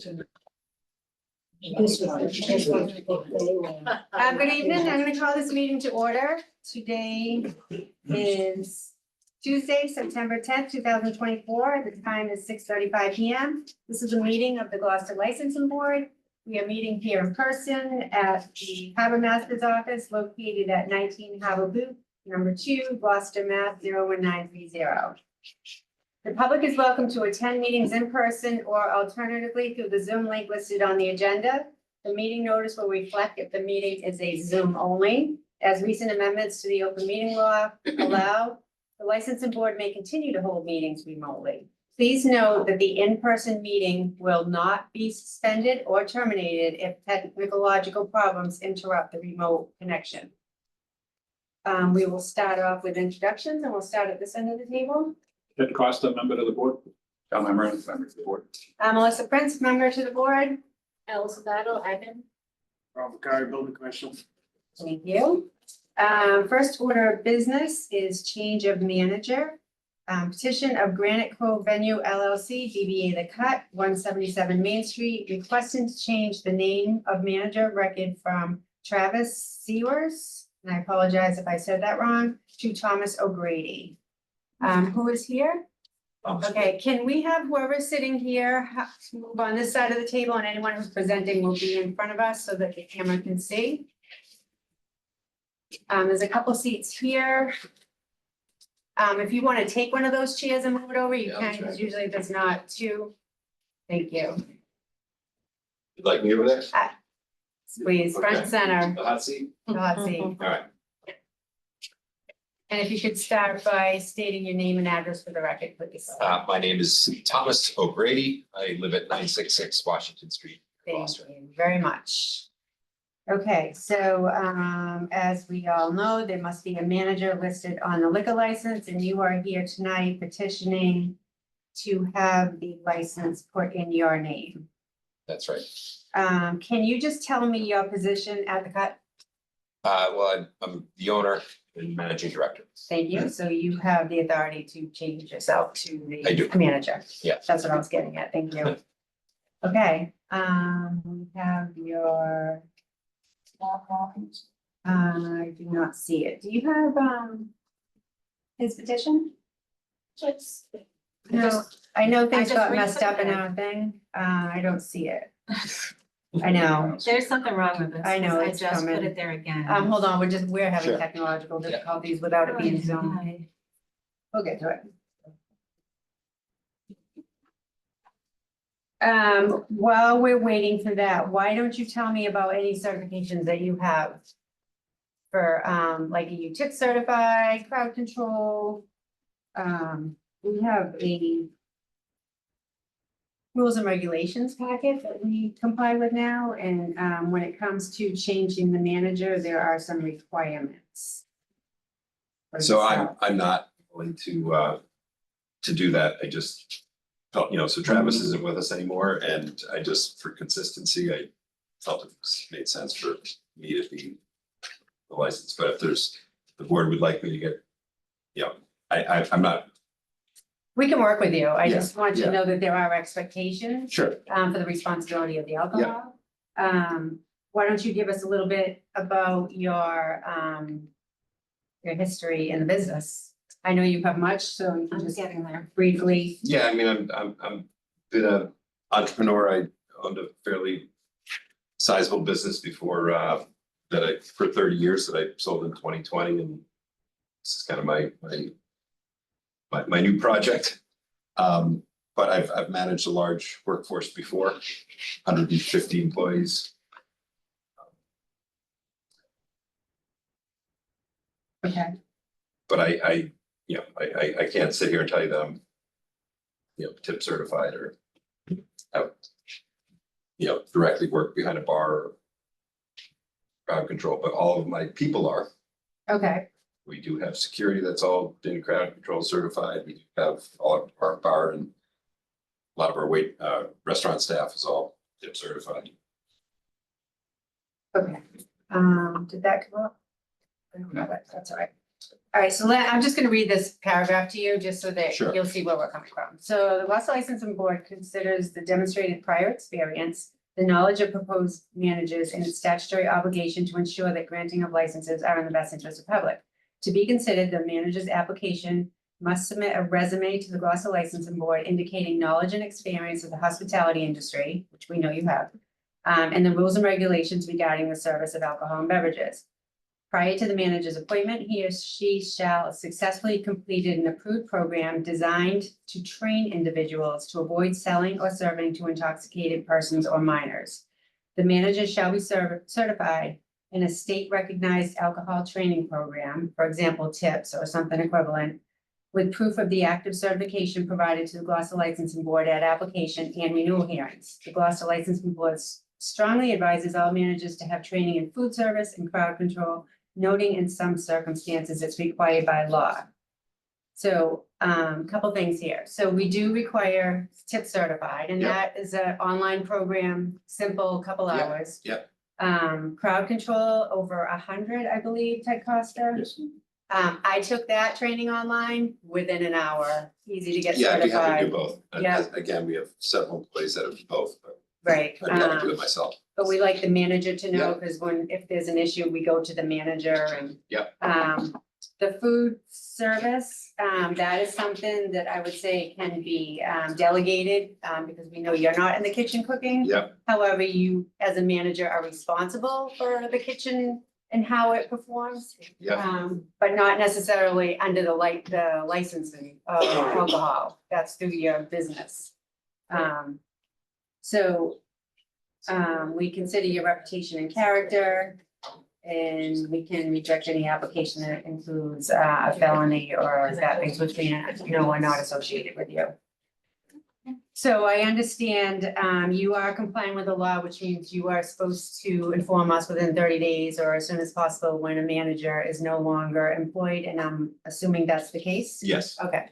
Good evening, I'm going to call this meeting to order. Today is Tuesday, September 10th, 2024. The time is 6:35 p.m. This is a meeting of the Gloucester Licensing Board. We are meeting here in person at the Harbor Master's office located at 19 Harbor Loop, number 2, Gloucester, Mass. 01930. The public is welcome to attend meetings in person or alternatively through the Zoom link listed on the agenda. The meeting notice will reflect if the meeting is a Zoom only. As recent amendments to the open meeting law allow, the licensing board may continue to hold meetings remotely. Please note that the in-person meeting will not be suspended or terminated if technological problems interrupt the remote connection. We will start off with introductions and we'll start at this end of the table. Ted Costa, member to the board. John Amaranth, member to the board. Melissa Prince, member to the board. Alice Battle, Ivan. Robert Carey, building commissioner. Thank you. First order of business is change of manager. Petition of Granite Cove Venue LLC, DBA The Cut, 177 Main Street, requesting to change the name of manager of record from Travis Sewers, and I apologize if I said that wrong, to Thomas O'Grady. Who is here? Okay, can we have whoever's sitting here move on this side of the table, and anyone who's presenting will be in front of us so that the camera can see. There's a couple seats here. If you want to take one of those chairs and move it over, you can, because usually there's not two. Thank you. You'd like me over there? Please, front Okay. center. The hot seat? The hot seat. All right. And if you could start by stating your name and address for the record, please. My name is Thomas O'Grady. I live at 966 Washington Street, Thank Gloucester. you very much. Okay, so as we all know, there must be a manager listed on the liquor license, and you are here tonight petitioning to have the license put in your name. That's right. Can you just tell me your position at The Cut? Well, I'm the owner and managing director. Thank you. So you have the authority to change yourself to I do. the manager. Yeah. That's what I was getting at. Thank you. Okay, we have your. I do not see it. Do you have his petition? No, I know things just got messed up in resubmitted. our thing. I don't see it. I know. There's something wrong with this. I know, 'cause it's I just coming. put it there again. Hold on, we're having Sure. technological Yeah. difficulties without it being Oh, Zoom. hi. We'll get to it. While we're waiting for that, why don't you tell me about any certifications that you have? For, like, are you tip certified, crowd control? We have a rules and regulations packet that we comply with now, and, when it comes to changing the manager, there are some requirements. for So yourself. I'm not willing to do that. I just felt, so Travis isn't with us anymore, and I just, for consistency, I felt it made sense for me to be the license. But if the board would like me to get, I'm not. We can work with you. I Yeah, just want you to yeah. know that there are expectations. Sure. For the responsibility of the alcohol. Why don't you give us a little bit about your history in the business? I know you have much, so you can I'm just getting there. briefly. Yeah, I mean, I'm been an entrepreneur. I owned a fairly sizable business before for 30 years that I sold in 2020, and this is kind of my new project. But I've managed a large workforce before, 150 employees. Okay. But I can't sit here and tell you that I'm, tip certified or have, directly work behind a bar or crowd control, but all of my people are. Okay. We do have security that's all in crowd control certified. We have all of our bar and a lot of our restaurant staff is all tip certified. Okay. Did that come up? I don't know, but that's all right. All right, so I'm just gonna read this paragraph to you, just so that Sure. you'll see where we're coming from. So the Gloucester Licensing Board considers the demonstrated prior experience, the knowledge of proposed managers, and its statutory obligation to ensure that granting of licenses are in the best interest of the public. To be considered, the manager's application must submit a resume to the Gloucester Licensing Board indicating knowledge and experience of the hospitality industry, which we know you have, and the rules and regulations regarding the service of alcohol and beverages. Prior to the manager's appointment, he or she shall successfully completed an approved program designed to train individuals to avoid selling or serving to intoxicated persons or minors. The manager shall be certified in a state-recognized alcohol training program, for example, TIPS or something equivalent, with proof of the active certification provided to the Gloucester Licensing Board at application and renewal hearings. The Gloucester Licensing Board strongly advises all managers to have training in food service and crowd control, noting in some circumstances it's required by law. So, couple things here. So we do require tip certified, and Yep. that is an online program, simple, couple Yep, hours. yep. Crowd control over 100, I believe, Ted Costa. Yes. I took that training online within an hour, easy to get Yeah, I'd be happy to certified. do both. And Yeah. again, we have several employees that have both, but Right. I'd be happy to do it myself. But we like the manager to know, Yeah. because if there's an issue, we go to the manager and. Yep. The food service, that is something that I would say can be delegated, because we know you're not in the kitchen cooking. Yep, However, you, as a manager, are responsible for the kitchen and how it performs. yep, But not necessarily under the licensing of alcohol, that's through your business. So, we consider your reputation and character, and we can reject any application that includes a felony or that things which we know are not associated with you. So I understand you are complying with the law, which means you are supposed to inform us within 30 days or as soon as possible when a manager is no longer employed, and I'm assuming that's the case? yes, Okay.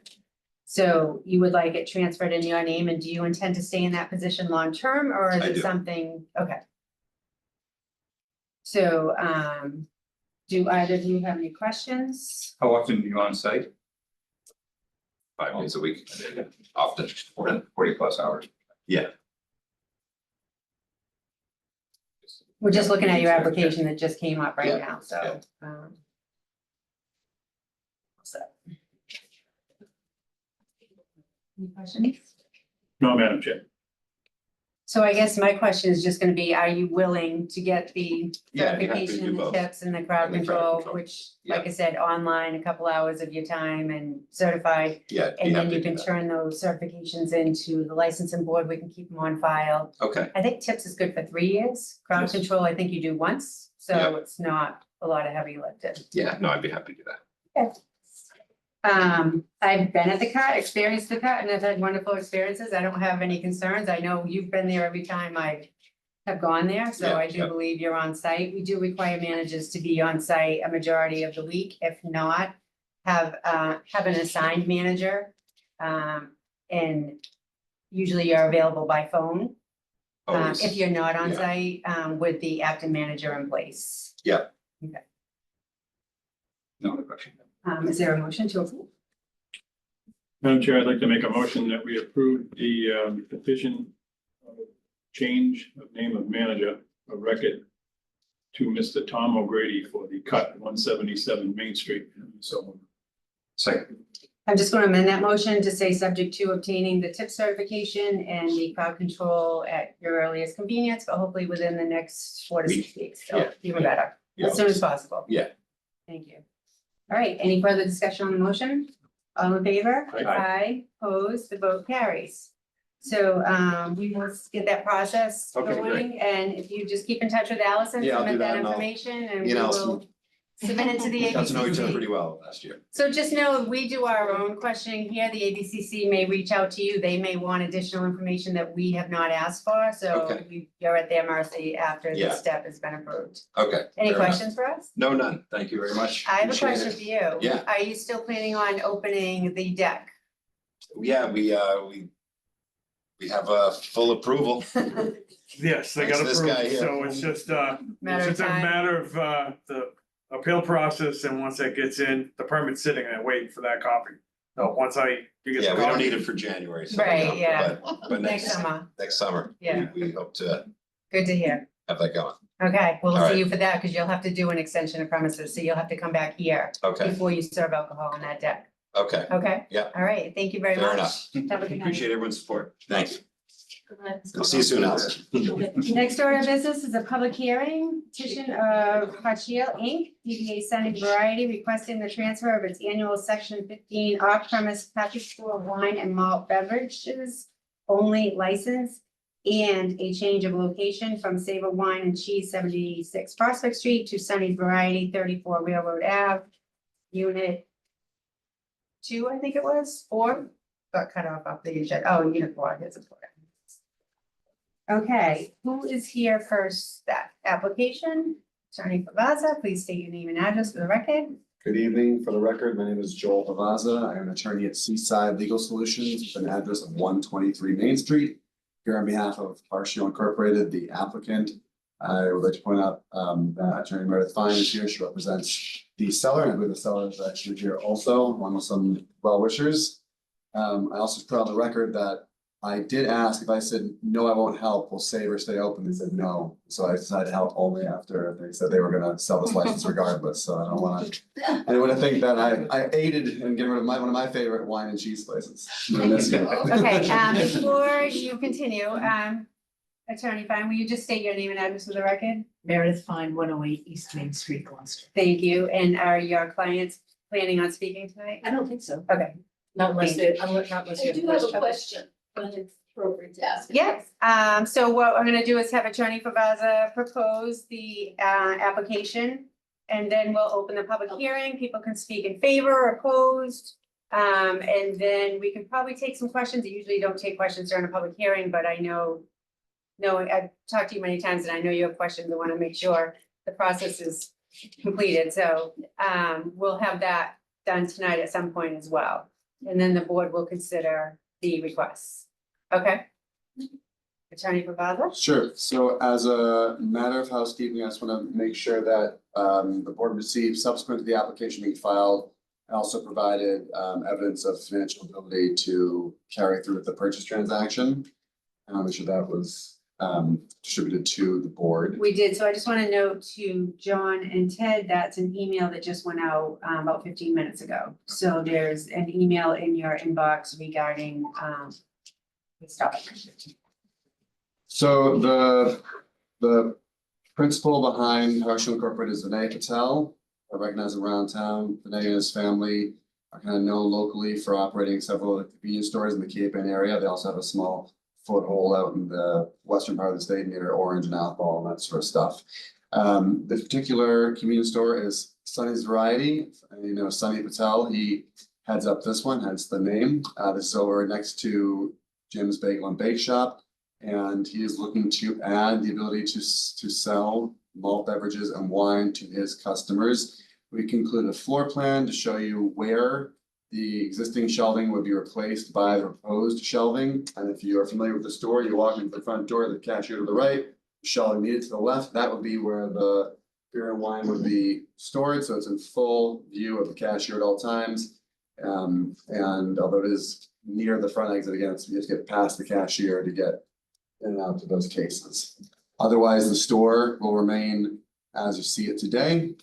So you would like it transferred in your name, and do you intend to stay in that position long-term, or is I it do. something, okay? So, do either of you have any questions? How often are you on site? 5 days a week, often. 40+ hours. Yeah, We're just looking at your application that just came up right Yeah, now, so. So. Any questions? No, Madam Chair. So I guess my question is just gonna be, are you willing to get the Yeah, I'd be happy to certification, do the both. tips and the crowd And the crowd control, control. which, like Yeah. I said, online, a couple hours of your time and certified? yeah. I'd be And then happy you to do can that. turn those certifications into the licensing board, we can keep them on file. Okay, I think tips is good for 3 years, crowd Yes. control, I think you do once, so Yeah. it's not a lot of heavy lifting. yeah, no, I'd be happy to do that. I've been at the cut, experienced the cut, and I've had wonderful experiences, I don't have any concerns, I know you've been there every time I have gone there, so Yeah, I do yeah. believe you're on site. We do require managers to be on site a majority of the week, if not, have an assigned manager. And usually you're available by phone, Always. if you're not on Yeah. site, with the acting manager in place. No other question. Is there a motion to approve? Madam Chair, I'd like to make a motion that we approve the petition of change of name of manager of record to Mr. Tom O'Grady for the cut 177 Main Street. So Second. I'm just going to amend that motion to say subject to obtaining the tip certification and the crowd control at your earliest convenience, but hopefully within the next 4 to 6 weeks. So Yeah. even better, Yeah. as soon as possible. Yeah. Thank you. All right, any further discussion on the motion? All in favor? Aye. Opposed, the vote carries. So we will get that process Okay, going, and if you just keep in touch with Allison, Yeah, I'll submit do that, that and I'll- information, and we you know, will submit it to the Got to know each other ABCC. pretty well last year. So just know, we do our own questioning here, the ABCC may reach out to you, they may want additional information that we have not asked for, so Okay. you're at their mercy after Yeah. this step has been approved. Okay. Any fair enough. questions for us? No, none. Thank you very much. I have a Appreciate question it. for you. Yeah. Are you still planning on opening the deck? Yeah, we have a full approval. Yes, they Thanks got to this guy approved, here. so it's just Matter of a time. matter of the appeal process, and once that gets in, the permit's sitting there waiting for that copy. So once you get Yeah, the we don't copy. need it for January. so, Right, yeah. But Next next summer, summer, Yeah. we hope to good to hear. have that going. Okay, we'll All see right. you for that, because you'll have to do an extension of premises, so you'll have to come back here Okay, before you serve alcohol on that deck, okay, okay? Yeah. All right, thank you very Fair much. Have a good night. appreciate everyone's support. Thanks. I'll see you soon, Alice. Next order of business is a public hearing, petition of Hachiel Inc., DBA Sunny Variety, requesting the transfer of its annual section 15 off-premise package store wine and malt beverages only license and a change of location from Savor Wine and Cheese 76 Prospect Street to Sunny Variety 34 Railroad Ave, Unit 2, I think it was, 4, got cut off the agenda. Oh, Unit 4, here's a 4. Okay, who is here first? That application? Attorney Pavaza, please state your name and address for the record. Good evening. For the record, my name is Joel Pavaza. I am an attorney at Seaside Legal Solutions with an address of 123 Main Street. Here on behalf of Parshio Incorporated, the applicant, I would like to point out that Attorney Meredith Fine is here. She represents the seller, and I believe the seller is actually here also, along with some well wishers. I also put on the record that I did ask if I said, no, I won't help, will Savor stay open? They said no. So I decided to help only after they said they were gonna sell this license regardless. So I don't want anyone to think that I aided in getting rid of one of my favorite wine and cheese places. Okay, before you continue, Attorney Fine, will you just state your name and address for the record? Meredith Fine, 108 East Main Street, Gloucester. Thank you. And are your clients planning on speaking tonight? I don't think so. Okay. Not unless Thank not unless I you do have a question, but it's appropriate to ask. Yes, so what I'm gonna do is have Attorney Pavaza propose the application. And then we'll open the public hearing. People can speak in favor or opposed. And then we can probably take some questions. I usually don't take questions during a public hearing, but I know. No, I've talked to you many times and I know you have questions. I want to make sure the process is completed. So we'll have that done tonight at some point as well. And then the board will consider the requests. Okay? Attorney Pavaza? Sure. So as a matter of housekeeping, I just want to make sure that the board received subsequent to the application being filed. I also provided evidence of financial ability to carry through with the purchase transaction. And I'll make sure that was distributed to the board. We did. So I just want to note to John and Ted, that's an email that just went out about 15 minutes ago. So there's an email in your inbox regarding this topic. So the principal behind Parshio Incorporated is Vinay Patel. I recognize him around town. Vinay and his family are kind of known locally for operating several convenience stores in the Cape Ann area. They also have a small foothold out in the western part of the state near Orange and Athol and that sort of stuff. This particular convenience store is Sunny's Variety. And you know Sunny Patel, he heads up this one, hence the name. This is over next to Jim's Bagel and Bake Shop. And he is looking to add the ability to sell malt beverages and wine to his customers. We can include a floor plan to show you where the existing shelving would be replaced by the proposed shelving. And if you are familiar with the store, you walk into the front door, the cashier to the right, shelving needed to the left, that would be where the beer and wine would be stored. So it's in full view of the cashier at all times. And although it is near the front exit, again, you have to get past the cashier to get in and out to those cases. Otherwise, the store will remain as you see it today.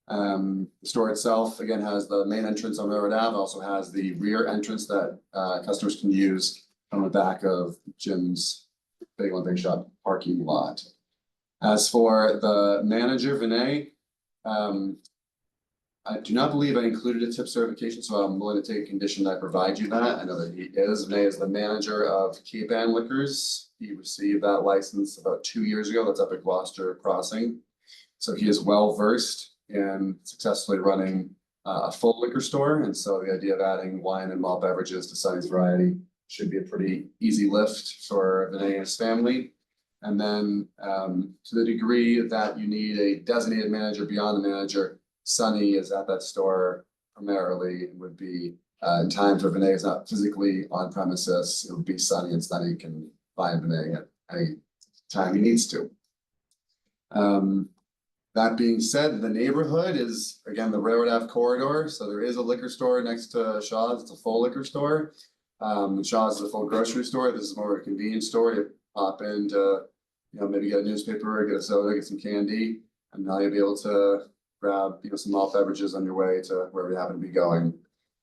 The store itself, again, has the main entrance on Railroad Ave, also has the rear entrance that customers can use from the back of Jim's Bagel and Bake Shop parking lot. As for the manager, Vinay, I do not believe I included a tip certification, so I'm willing to take a condition that I provide you that. I know that he is. Vinay is the manager of Cape Ann Liquors. He received that license about 2 years ago. That's up at Gloucester Crossing. So he is well versed in successfully running a full liquor store. And so the idea of adding wine and malt beverages to Sunny's Variety should be a pretty easy lift for Vinay and his family. And then to the degree that you need a designated manager beyond the manager, Sunny is at that store primarily. It would be in times where Vinay is not physically on premises, it would be Sunny, and Sunny can find Vinay at any time he needs to. That being said, the neighborhood is, again, the Railroad Ave corridor, so there is a liquor store next to Shaw's, it's a full liquor store. Shaw's is a full grocery store, this is more of a convenience store, you pop in to, you know, maybe get a newspaper, get a soda, get some candy. And now you'll be able to grab, you know, some malt beverages on your way to wherever you happen to be going.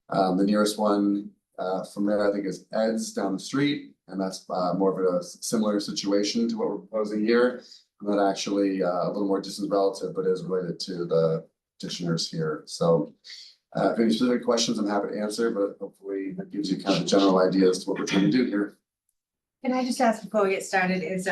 The nearest one, from there, I think is Ed's down the street, and that's, more of a similar situation to what we're proposing here. Not actually, a little more distant relative, but is related to the petitioners here, so. If any specific questions, I'm happy to answer, but hopefully that gives you kind of a general idea as to what we're trying to do here. Can I just ask before we get started, is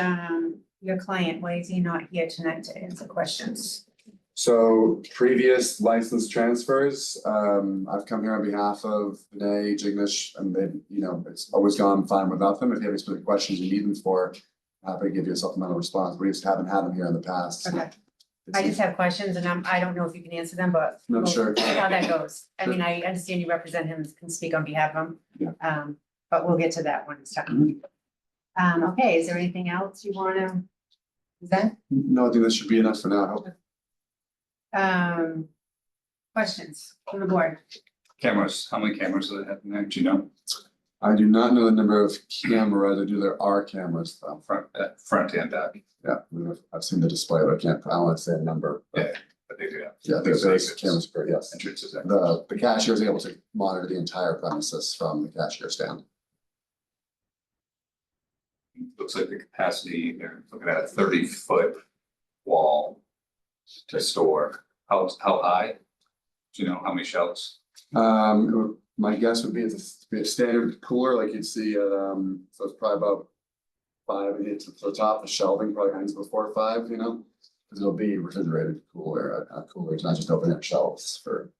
your client, why is he not here tonight to answer questions? So previous license transfers, I've come here on behalf of Vinay, Jignesh, and they, you know, it's always gone fine without them. If you have any specific questions you need them for, happy to give you a supplemental response. We just haven't had them here in the past. Okay. I just have questions and I don't know if you can answer them, but No, we'll sure. see how that goes. I mean, I understand you represent him, can speak on behalf of him. Yeah. But we'll get to that when it's time. Okay, is there anything else you wanna present? No, I think this should be enough for now. Questions from the board? Cameras, how many cameras do they have in there? Do you know? I do not know the number of cameras. I do, there are cameras though. Front and back, Yeah, I've seen the display, but I don't want to say a number. But but they do have. yeah, there's cameras for, yes. Entrances there. The cashier is able to monitor the entire premises from the cashier stand. Looks like the capacity, they're looking at a 30-foot wall to store. How high? Do you know how many shelves? My guess would be it's a standard cooler like you'd see at, so it's probably about 5, and it's to the top, the shelving probably hangs about 4 or 5, you know? Because it'll be refrigerated cooler, cooler, it's not just open air shelves for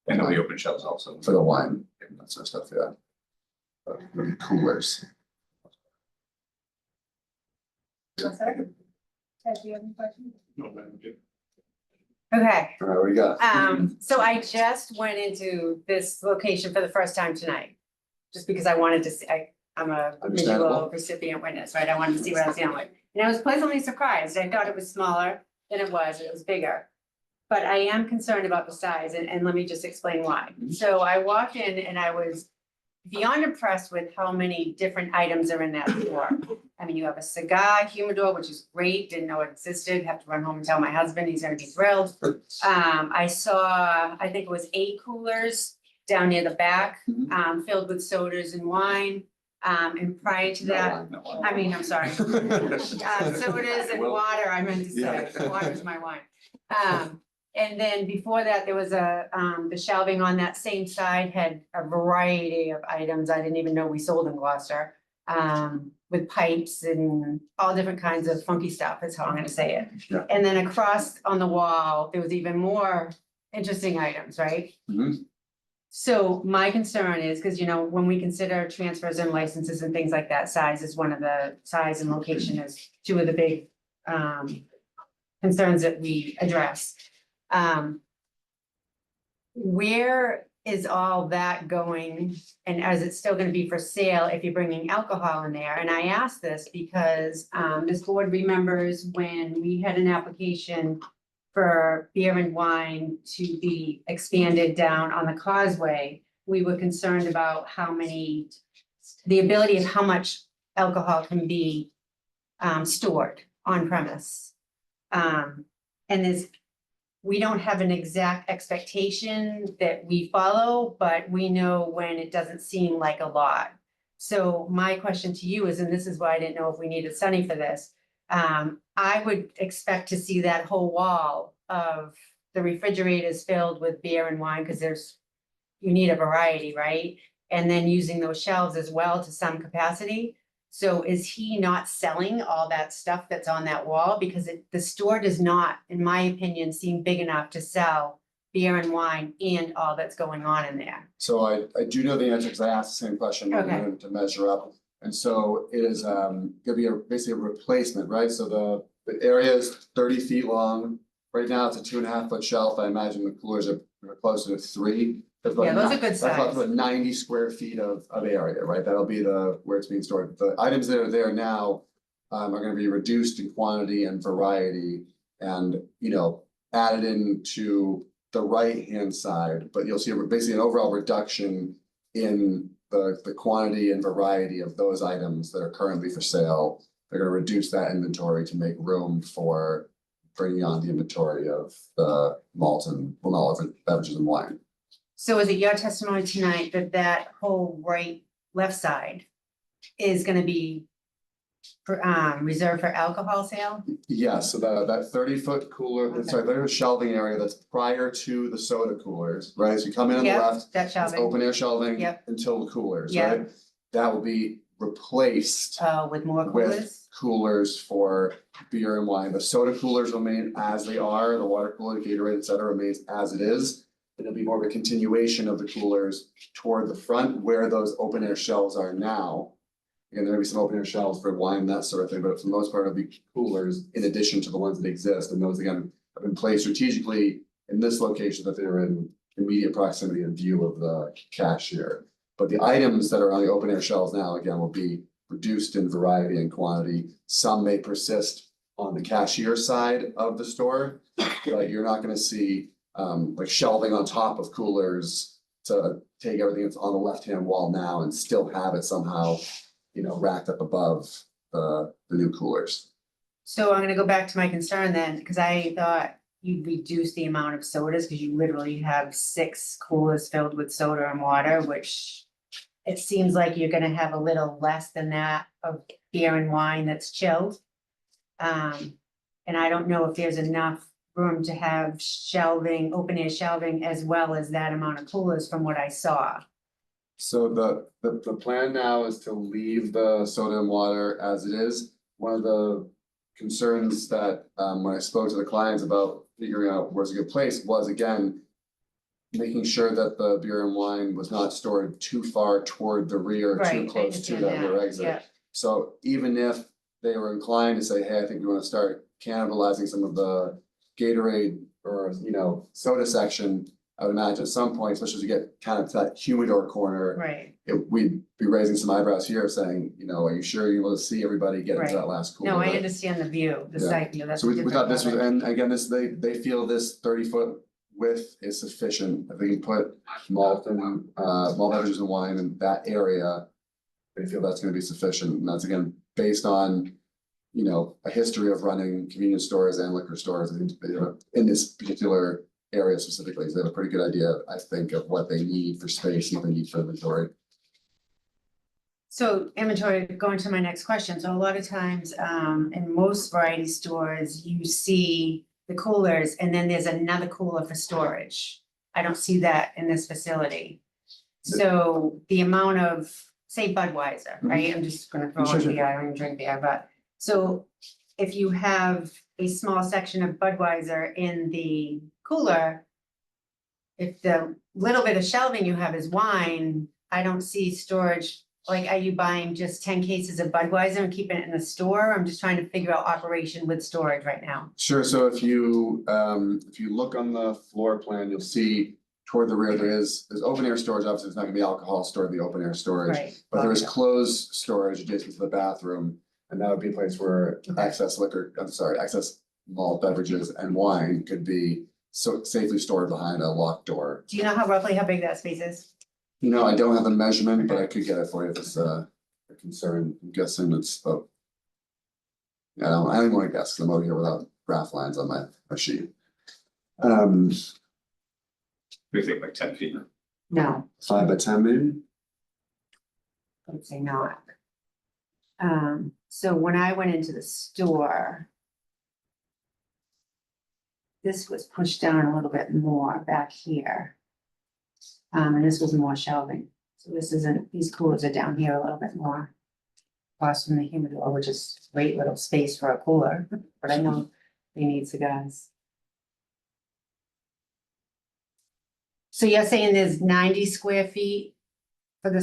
And there'll be open shelves also. the wine and that sort of stuff, yeah. But it'll be coolers. Ted, do you have any questions? No, Madam Chair. Okay, All right, what do you got? so I just went into this location for the first time tonight. Just because I wanted to see, I'm a visual Understandable. recipient witness, right? I wanted to see what I was dealing with. And I was pleasantly surprised. I thought it was smaller than it was bigger. But I am concerned about the size and let me just explain why. So I walked in and I was beyond impressed with how many different items are in that store. I mean, you have a cigar humidor, which is great, didn't know it existed, have to run home and tell my husband, he's gonna be thrilled. I saw, I think it was 8 coolers down near the back, filled with sodas and wine. And prior to that, No. I mean, I'm sorry. Sodas and Well, water, I meant to say, yeah. water's my wine. And then before that, there was the shelving on that same side had a variety of items I didn't even know we sold in Gloucester. With pipes and all different kinds of funky stuff is how I'm gonna say it. Yeah. And then across on the wall, there was even more interesting items, right? Mhm. So my concern is, because you know, when we consider transfers and licenses and things like that, size is one of the, size and location is 2 of the big concerns that we address. Where is all that going? And is it still gonna be for sale if you're bringing alcohol in there? And I ask this because this board remembers when we had an application for beer and wine to be expanded down on the causeway, we were concerned about the ability of how much alcohol can be stored on premise. We don't have an exact expectation that we follow, but we know when it doesn't seem like a lot. So my question to you is, and this is why I didn't know if we needed Sunny for this. I would expect to see that whole wall of the refrigerators filled with beer and wine, because you need a variety, right? And then using those shelves as well to some capacity. So is he not selling all that stuff that's on that wall? Because the store does not, in my opinion, seem big enough to sell beer and wine and all that's going on in there. So I do know the answer because I asked the same question Okay. to measure up. And so it is gonna be basically a replacement, right? So the area is 30 feet long. Right now, it's a 2.5 foot shelf. I imagine the coolers are closer to 3. That's about Yeah, those are good That's about size. 90 square feet of area, right? That'll be where it's being stored. The items that are there now are gonna be reduced in quantity and variety. And, you know, added into the right-hand side, but you'll see basically an overall reduction in the quantity and variety of those items that are currently for sale. They're gonna reduce that inventory to make room for bringing on the inventory of the malt and, well, not all beverages and wine. So is it your testimony tonight that that whole left side is gonna be reserved for alcohol sale? Yeah, so that 30-foot cooler, sorry, there's a shelving area that's prior to the soda coolers, right? So you come in on the Yep, left, that it's shelving, open air shelving Yep. until the coolers, Yep. right? That will be replaced with more with coolers? coolers for beer and wine. The soda coolers remain as they are, the water cooler, Gatorade, et cetera, remains as it is. It'll be more of a continuation of the coolers toward the front where those open air shelves are now. And there may be some open air shelves for wine, that sort of thing, but for the most part, it'll be coolers in addition to the ones that exist. And those again have been placed strategically in this location that they're in immediate proximity and view of the cashier. But the items that are on the open air shelves now, again, will be reduced in variety and quantity. Some may persist on the cashier side of the store, but you're not gonna see like shelving on top of coolers to take everything that's on the left-hand wall now and still have it somehow, you know, racked up above the new coolers. So I'm gonna go back to my concern then, because I thought you'd reduce the amount of sodas, because you literally have 6 coolers filled with soda and water, which it seems like you're gonna have a little less than that of beer and wine that's chilled. And I don't know if there's enough room to have shelving, open air shelving, as well as that amount of coolers from what I saw. So the plan now is to leave the soda and water as it is. One of the concerns that when I spoke to the clients about figuring out where's a good place was again. Making sure that the beer and wine was not stored too far toward the rear, Right, too I close to understand that rear that, exit. yeah. So even if they were inclined to say, hey, I think we wanna start cannibalizing some of the Gatorade or, you know, soda section. I would imagine at some point, especially as you get kind of to that humidor corner, Right, we'd be raising some eyebrows here saying, you know, are you sure you're able to see everybody get into Right. that last cooler? no, I Right? understand the view, the Yeah. site view, that's So a we different thought this was, topic. and again, they feel this 30-foot width is sufficient. If we can put malt and malt beverages and wine in that area. They feel that's gonna be sufficient, and that's again, based on, you know, a history of running convenience stores and liquor stores in this particular area specifically. So they have a pretty good idea, I think, of what they need for space and what they need for inventory. So inventory, going to my next question, so a lot of times, in most variety stores, you see the coolers and then there's another cooler for storage. I don't see that in this facility. So the amount of, say Budweiser, right, I'm just gonna throw Sure, out sure. beer, I don't even drink beer, but, so if you have a small section of Budweiser in the cooler, if the little bit of shelving you have is wine, I don't see storage. Like, are you buying just 10 cases of Budweiser and keeping it in the store? I'm just trying to figure out operation with storage right now. Sure, so if you look on the floor plan, you'll see toward the rear, there's open air storage, obviously, it's not gonna be alcohol stored in the open air storage. Right. But there is Okay. closed storage adjacent to the bathroom, and that would be a place where Okay. excess malt beverages and wine could be so safely stored behind a locked door. Do you know roughly how big that space is? You know, I don't have the measurement, but I could get it for you if it's a concern. I'm guessing it's about. Yeah, I don't even wanna guess, 'cause I'm over here without graph lines on my sheet. We think like 10 feet. No, 5 by 10 maybe? I would say not. So when I went into the store, this was pushed down a little bit more back here. And this was more shelving. So this isn't, these coolers are down here a little bit more. Across from the humidor, which is great little space for a cooler, but I know they need cigars. So you're saying there's 90 square feet for the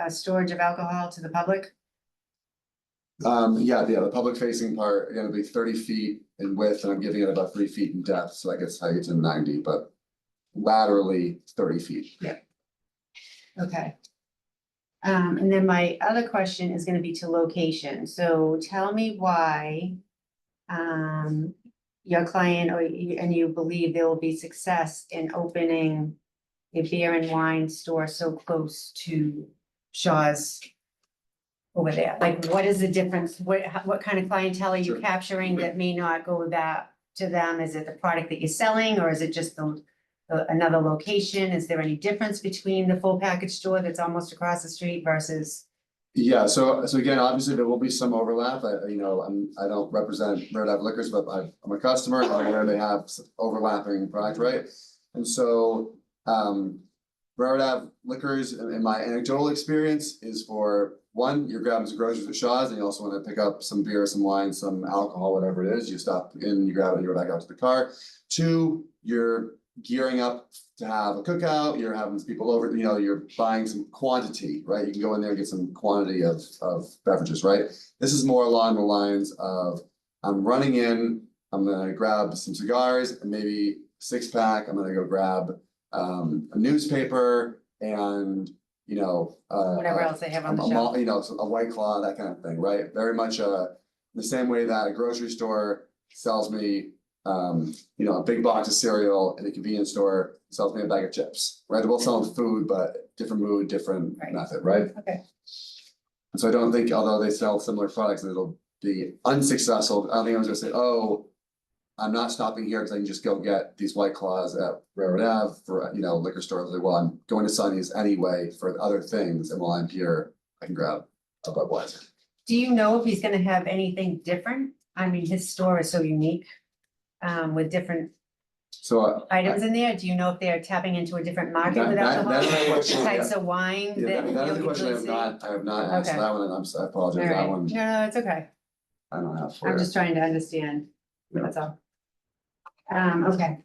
storage of alcohol to the public? Yeah, the public facing part, again, it'll be 30 feet in width, and I'm giving it about 3 feet in depth, so I guess I get to 90, but laterally 30 feet. Okay. And then my other question is gonna be to location, so tell me why. your client or you, and you believe there will be success in opening a beer and wine store so close to Shaw's over there? Like, what is the difference? What kind of clientele are you Sure. capturing that may not go that to them? Is it the product that you're selling, or is it just another location? Is there any difference between the full package store that's almost across the street versus? Yeah, so again, obviously there will be some overlap. I don't represent Red Ave Liquors, but I'm a customer, I'm aware they have overlapping product, right? And so, Red Ave Liquors, in my anecdotal experience, is for one, you're grabbing some groceries at Shaw's, and you also want to pick up some beer, some wine, some alcohol, whatever it is, you stop in, you grab it, and you go back out to the car. Two, you're gearing up to have a cookout, you're having people over, you're buying some quantity, right? You can go in there and get some quantity of beverages, right? This is more along the lines of, I'm running in, I'm gonna grab some cigars and maybe 6-pack, I'm gonna go grab a newspaper and, Whatever else they have on the shelf. a White Claw, that kind of thing, right? Very much the same way that a grocery store sells me a big box of cereal, and a convenience store sells me a bag of chips, right? They're both selling food, but different mood, different Right. method, right? Okay. And so I don't think, although they sell similar products, that it'll be unsuccessful. I don't think I'm gonna say, oh, I'm not stopping here because I can just go get these White Claws at Railroad Ave for, liquor stores. Like, well, I'm going to Sonny's anyway for other things, and while I'm here, I can grab a Budweiser. Do you know if he's gonna have anything different? I mean, his store is so unique, with different So items in there. Do you know if they're tapping into a different market That- with that- alcohol? that is a question, Types of wine yeah, that that is a you'll question I usually see? have not asked Okay. that one, and I apologize, that Alright, one, no, it's okay. I don't have for I'm you. just trying to understand, Yeah. that's all. Okay.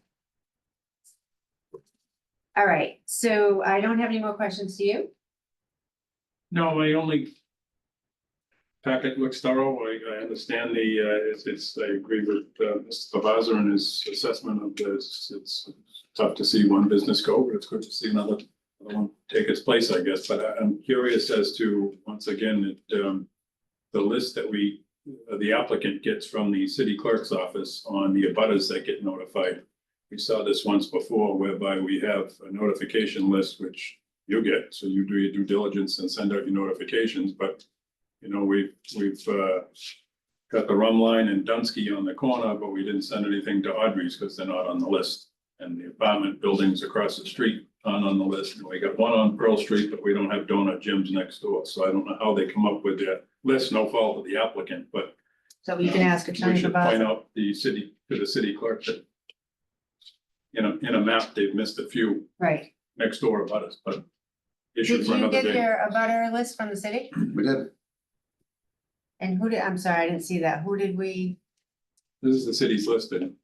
All right, so I don't have any more questions, do you? No, my only packet looks thorough. I understand I agree with Mr. Favazza and his assessment of this. It's tough to see one business go, but it's good to see another one take its place, I guess. But I'm curious as to, once again, the list that the applicant gets from the city clerk's office on the abutters that get notified. We saw this once before, whereby we have a notification list, which you get, so you do your due diligence and send out your notifications, but we've got the Rum Line and Dunsky on the corner, but we didn't send anything to Audrey's because they're not on the list. And the apartment buildings across the street aren't on the list, and we got one on Pearl Street, but we don't have Donut Gyms next door, so I don't know how they come up with that list, no fault of the applicant, but So you can ask we Attorney should point Favazza. out to the city clerk that in a map, they've missed a few Right. next door abutters, but issue Did for you another get day. your abutter list from the city? We did, And I'm sorry, I didn't see that. Who did we? This is the city's list and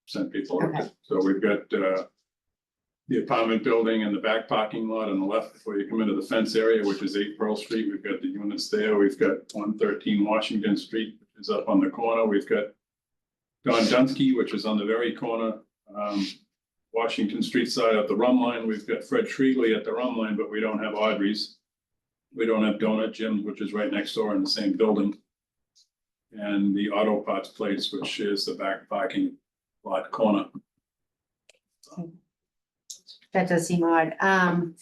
sent people. Okay. So we've got the apartment building and the back parking lot on the left before you come into the fence area, which is 8 Pearl Street. We've got the units there. We've got 113 Washington Street, which is up on the corner. We've got Don Dunsky, which is on the very corner. Washington Street side of the Rum Line. We've got Fred Shregley at the Rum Line, but we don't have Audrey's. We don't have Donut Gyms, which is right next door in the same building. And the Auto Parts place, which is the back parking lot corner. That does seem odd.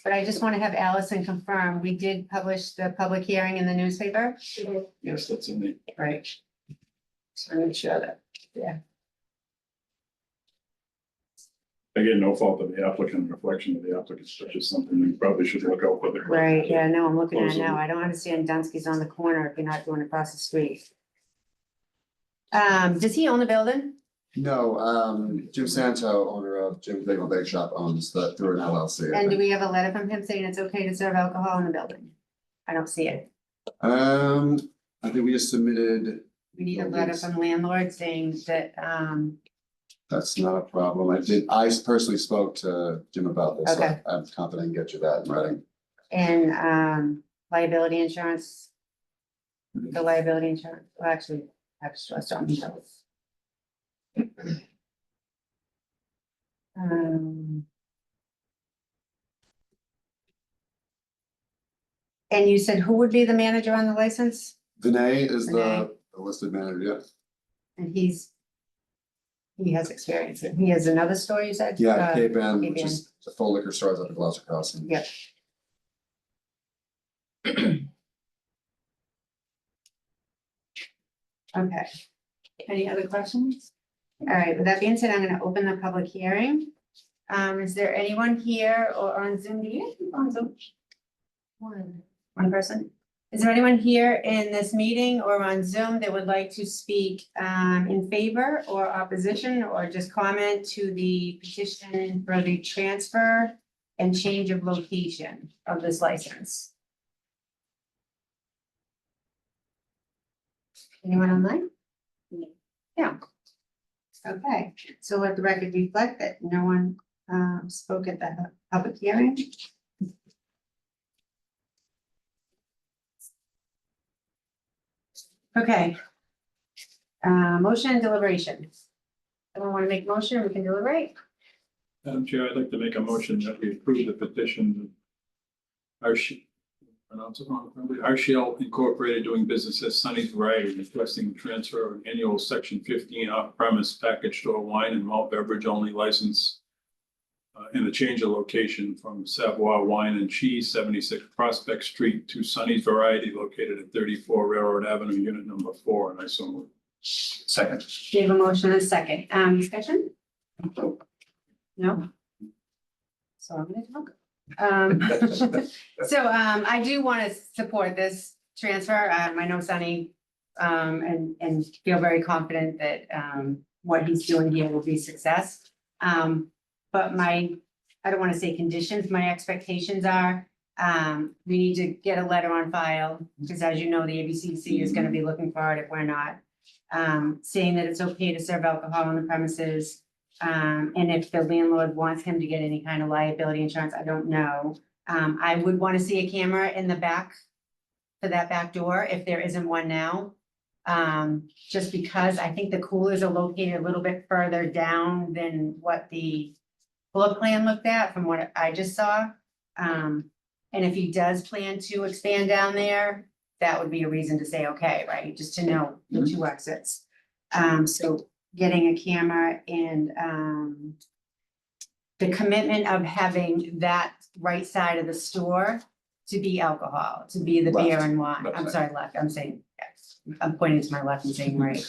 But I just want to have Allison confirm, we did publish the public hearing in the newspaper? Yes, that's in the, Right. So I'm sure that, yeah. again, no fault of the applicant, reflection of the applicant, such as something we probably should look out for. Right, yeah, no, I'm looking at it now. I don't understand Dunsky's on the corner if you're not going across the street. Does he own the building? no, Jim Santo, owner of Jim's Bagel Bake Shop, owns through an LLC. I And do think. we have a letter from him saying it's okay to serve alcohol in the building? I don't see it. I think we just submitted, We need a letter from landlord saying that, that's not a problem, I personally spoke to Jim about this, so Okay. I'm confident I can get you that in writing. and, liability insurance. The liability insurance, well, actually, extra, so I'm jealous. And you said who would be the manager on the license? Vinay is Vinay. the listed manager, yeah. And he's he has experience in. He has another store, you said? Yeah, Cape Ann, Cape which is the full liquor stores at the Gloucester Crossing. Yep. Okay. Any other questions? All right, with that being said, I'm gonna open the public hearing. Is there anyone here or on Zoom? Do you on Zoom? One person? Is there anyone here in this meeting or on Zoom that would like to speak in favor or opposition or just comment to the petition for the transfer and change of location of this license? Anyone online? Yeah. Okay, so let the record reflect that no one spoke at the public hearing. Okay. Motion and deliberation. Someone want to make a motion, we can deliberate? Madam Chair, I'd like to make a motion that we approve the petition. Arshel Incorporated doing business as Sunny's Variety requesting transfer of an annual section 15 off-premise package store wine and malt beverage only license and a change of location from Savoy Wine and Cheese, 76 Prospect Street to Sunny's Variety located at 34 Railroad Avenue, unit number 4, and I so move. Second. We have a motion and a second. Discussion? No? So I'm gonna talk. I do want to support this transfer. I know Sunny, and feel very confident that, what he's doing here will be success. But I don't want to say conditions, my expectations are, we need to get a letter on file, because as you know, the ABCC is gonna be looking for it if we're not. Saying that it's okay to serve alcohol on the premises. And if the landlord wants him to get any kind of liability insurance, I don't know. I would want to see a camera in the back for that back door, if there isn't one now. Just because I think the coolers are located a little bit further down than what the floor plan looked at from what I just saw. And if he does plan to expand down there, that would be a reason to say, okay, right, just to know the two exits. So getting a camera and the commitment of having that right side of the store to be alcohol, to be the beer and wine. Left I'm side. sorry, left, I'm saying, yes, I'm pointing to my left and saying right.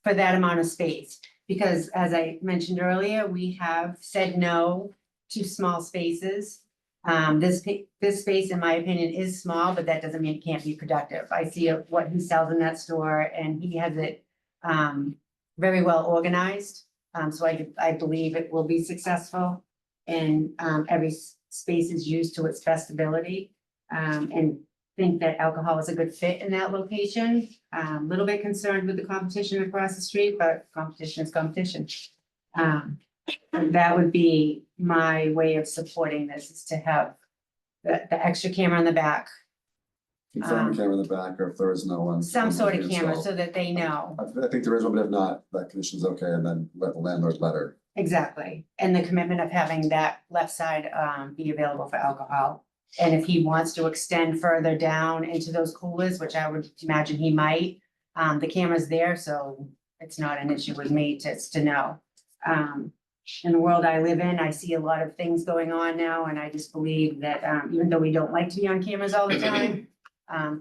For that amount of space, because as I mentioned earlier, we have said no to small spaces. This space, in my opinion, is small, but that doesn't mean it can't be productive. I see what he sells in that store and he has it very well organized. So I believe it will be successful and every space is used to its best ability. And think that alcohol is a good fit in that location. A little bit concerned with the competition across the street, but competition is competition. And that would be my way of supporting this, is to have the extra camera in the back, Confirm a camera in the back, or if there is no one. some sort of then camera install. so that they know. I think there is one, but if not, that condition's okay, and then let the landlord letter. Exactly, and the commitment of having that left side be available for alcohol. And if he wants to extend further down into those coolers, which I would imagine he might, the camera's there, so it's not an issue with me to know. In the world I live in, I see a lot of things going on now, and I just believe that even though we don't like to be on cameras all the time,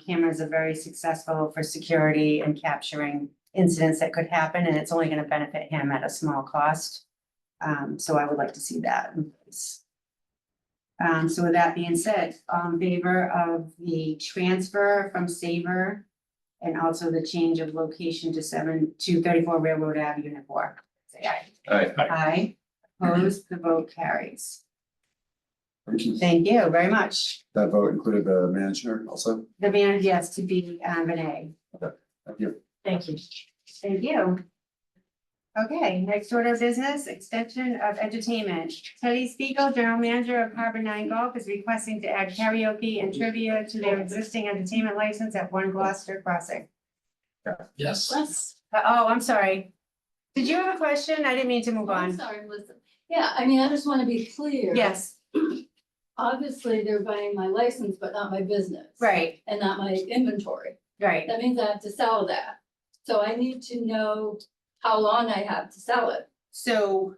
cameras are very successful for security and capturing incidents that could happen, and it's only gonna benefit him at a small cost. So I would like to see that in place. So with that being said, in favor of the transfer from Saver and also the change of location to 34 Railroad Ave, Unit 4. Say aye. Aye. Aye. Opposed, the vote carries. Thank you. Thank you very much. That vote included the manager also. The ban, yes, to be Renee. Thank you. Thank you. Thank you. Okay, next order of business, extension of entertainment. Teddy Spiegel, General Manager of Harbor 9 Golf, is requesting to add karaoke and trivia to their existing entertainment license at 1 Gloucester Crossing. Yes. Oh, I'm sorry. Did you have a question? I didn't mean to move I'm on. sorry, listen. Yeah, I mean, I just want to be clear. Yes, Obviously, they're buying my license, but not my business. right, And not my inventory. right. That means I have to sell that. So I need to know how long I have to sell it. So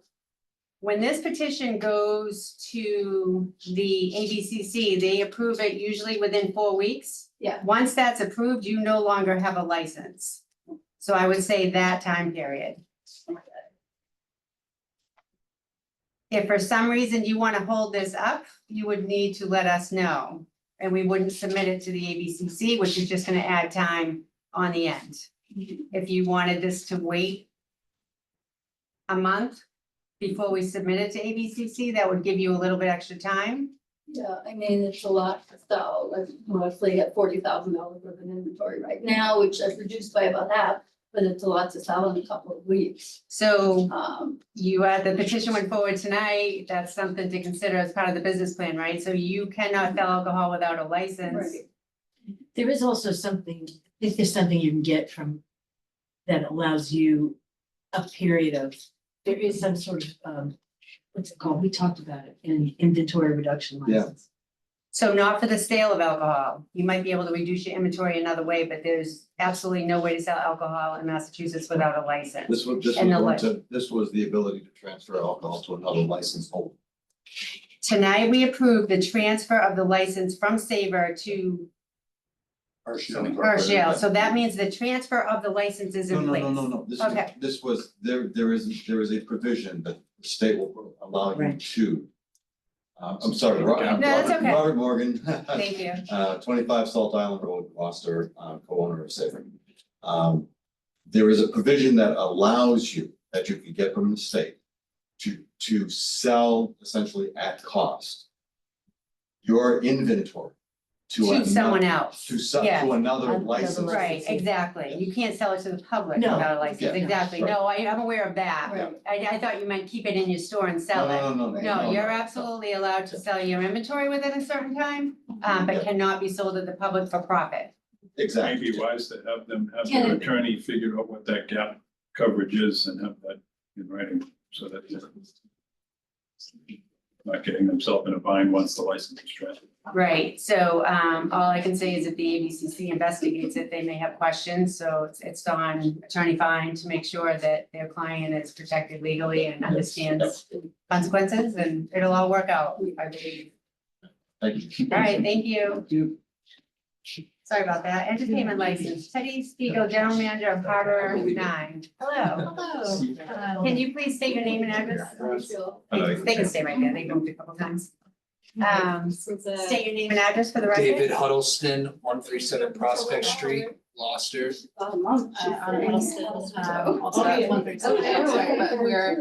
when this petition goes to the ABCC, they approve it usually within 4 weeks. Yeah. Once that's approved, you no longer have a license. So I would say that time period. If for some reason you want to hold this up, you would need to let us know. And we wouldn't submit it to the ABCC, which is just gonna add time on the end. If you wanted this to wait a month before we submit it to ABCC, that would give you a little bit extra time. Yeah, I mean, it's a lot to sell, like mostly at $40,000 worth of inventory right now, which I've reduced by about half, but it's a lot to sell in a couple of weeks. So Um, the petition went forward tonight, that's something to consider as part of the business plan, right? So you cannot sell alcohol without a license. Right. There is also something, I think there's something you can get from that allows you a period of, there is some sort of, what's it called? We talked about it, an inventory reduction Yeah. license. So not for the sale of alcohol. You might be able to reduce your inventory another way, but there's absolutely no way to sell alcohol in Massachusetts without a license. This was the ability to transfer alcohol to another licensed holder. Tonight, we approved the transfer of the license from Saver to Hershel. So that means the transfer of the license is in place. No. Okay. This was, there is a provision that the state will allow you Right. to. I'm sorry, No, that's okay. Robert Morgan. Thank you. 25 Salt Island Road, Gloucester, co-owner of Safer. There is a provision that allows you, that you can get from the state to sell essentially at cost your inventory To someone else. to sell Yeah. to another Another license. Right, exactly. You can't sell it to the public No. without a license, Yeah. exactly. Right. No, I'm aware of that. Right. I thought you meant keep it in your store and sell it. No. No, you're absolutely allowed to sell your inventory within a certain time, but Yeah. cannot be sold to the public for profit. Exactly. Maybe wise to have them, have Can their it- attorney figure out what that gap coverage is and have that in writing, so that they're not getting themselves in a bind once the license is transferred. Right, so all I can say is if the ABCC investigates it, they may have questions, so it's on Attorney Fine to make sure that their client is protected legally and understands consequences, and it'll all work out, I believe. Thank you. All right, thank you. Sorry about that. Entertainment license, Teddy Spiegel, General Manager of Harbor 9. Hello. Hello. Can you please state your name and address? They can stay right there, they moved a couple times. State your name and address for the record. David Huddleston, 137 Prospect Street, Gloucester. Oh, Also at 137, sorry, but we're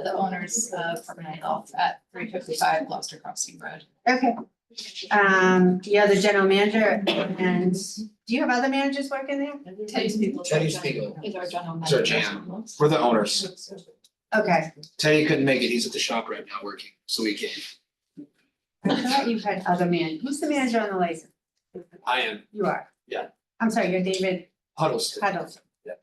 the owners of Permanent Health at 355 Gloucester Crossing Road. Okay. You're the general manager, and do you have other managers working there? Teddy Spiegel. Teddy Spiegel. Is our general Is our manager. jam. We're the owners. Okay. Teddy couldn't make it. He's at the shop right now working, so we came. I thought you had other who's the manager on the license? I am You are? Yeah. I'm sorry, you're David Huddleston. Huddleston. Yeah.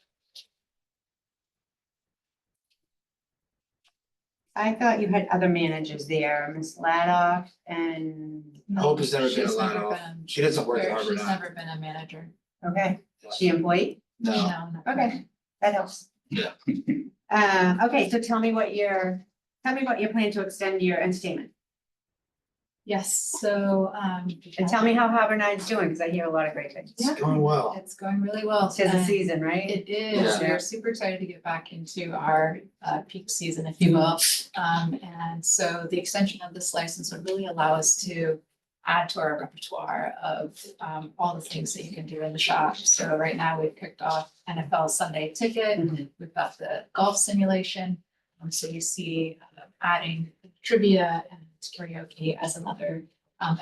I thought you had other managers there, Ms. Laddock and, Hope has never been She's allowed never off. been- She doesn't work at Harbor She's now. never been a manager. okay, she employed? No. No. Okay, that helps. Yeah. Okay, so tell me what your plan to extend your entertainment. Yes, so, And tell me how Harbor Nine's doing, because I hear a lot of great things. Yeah. It's going well. it's going really well. Tis the and season, right? It is, Yeah. we're super excited to get back into our peak season, if you will. And so the extension of this license would really allow us to add to our repertoire of all the things that you can do in the shop. So right now, we've kicked off NFL Sunday Ticket, Mhm. we've got the golf simulation. So you see adding trivia and karaoke as another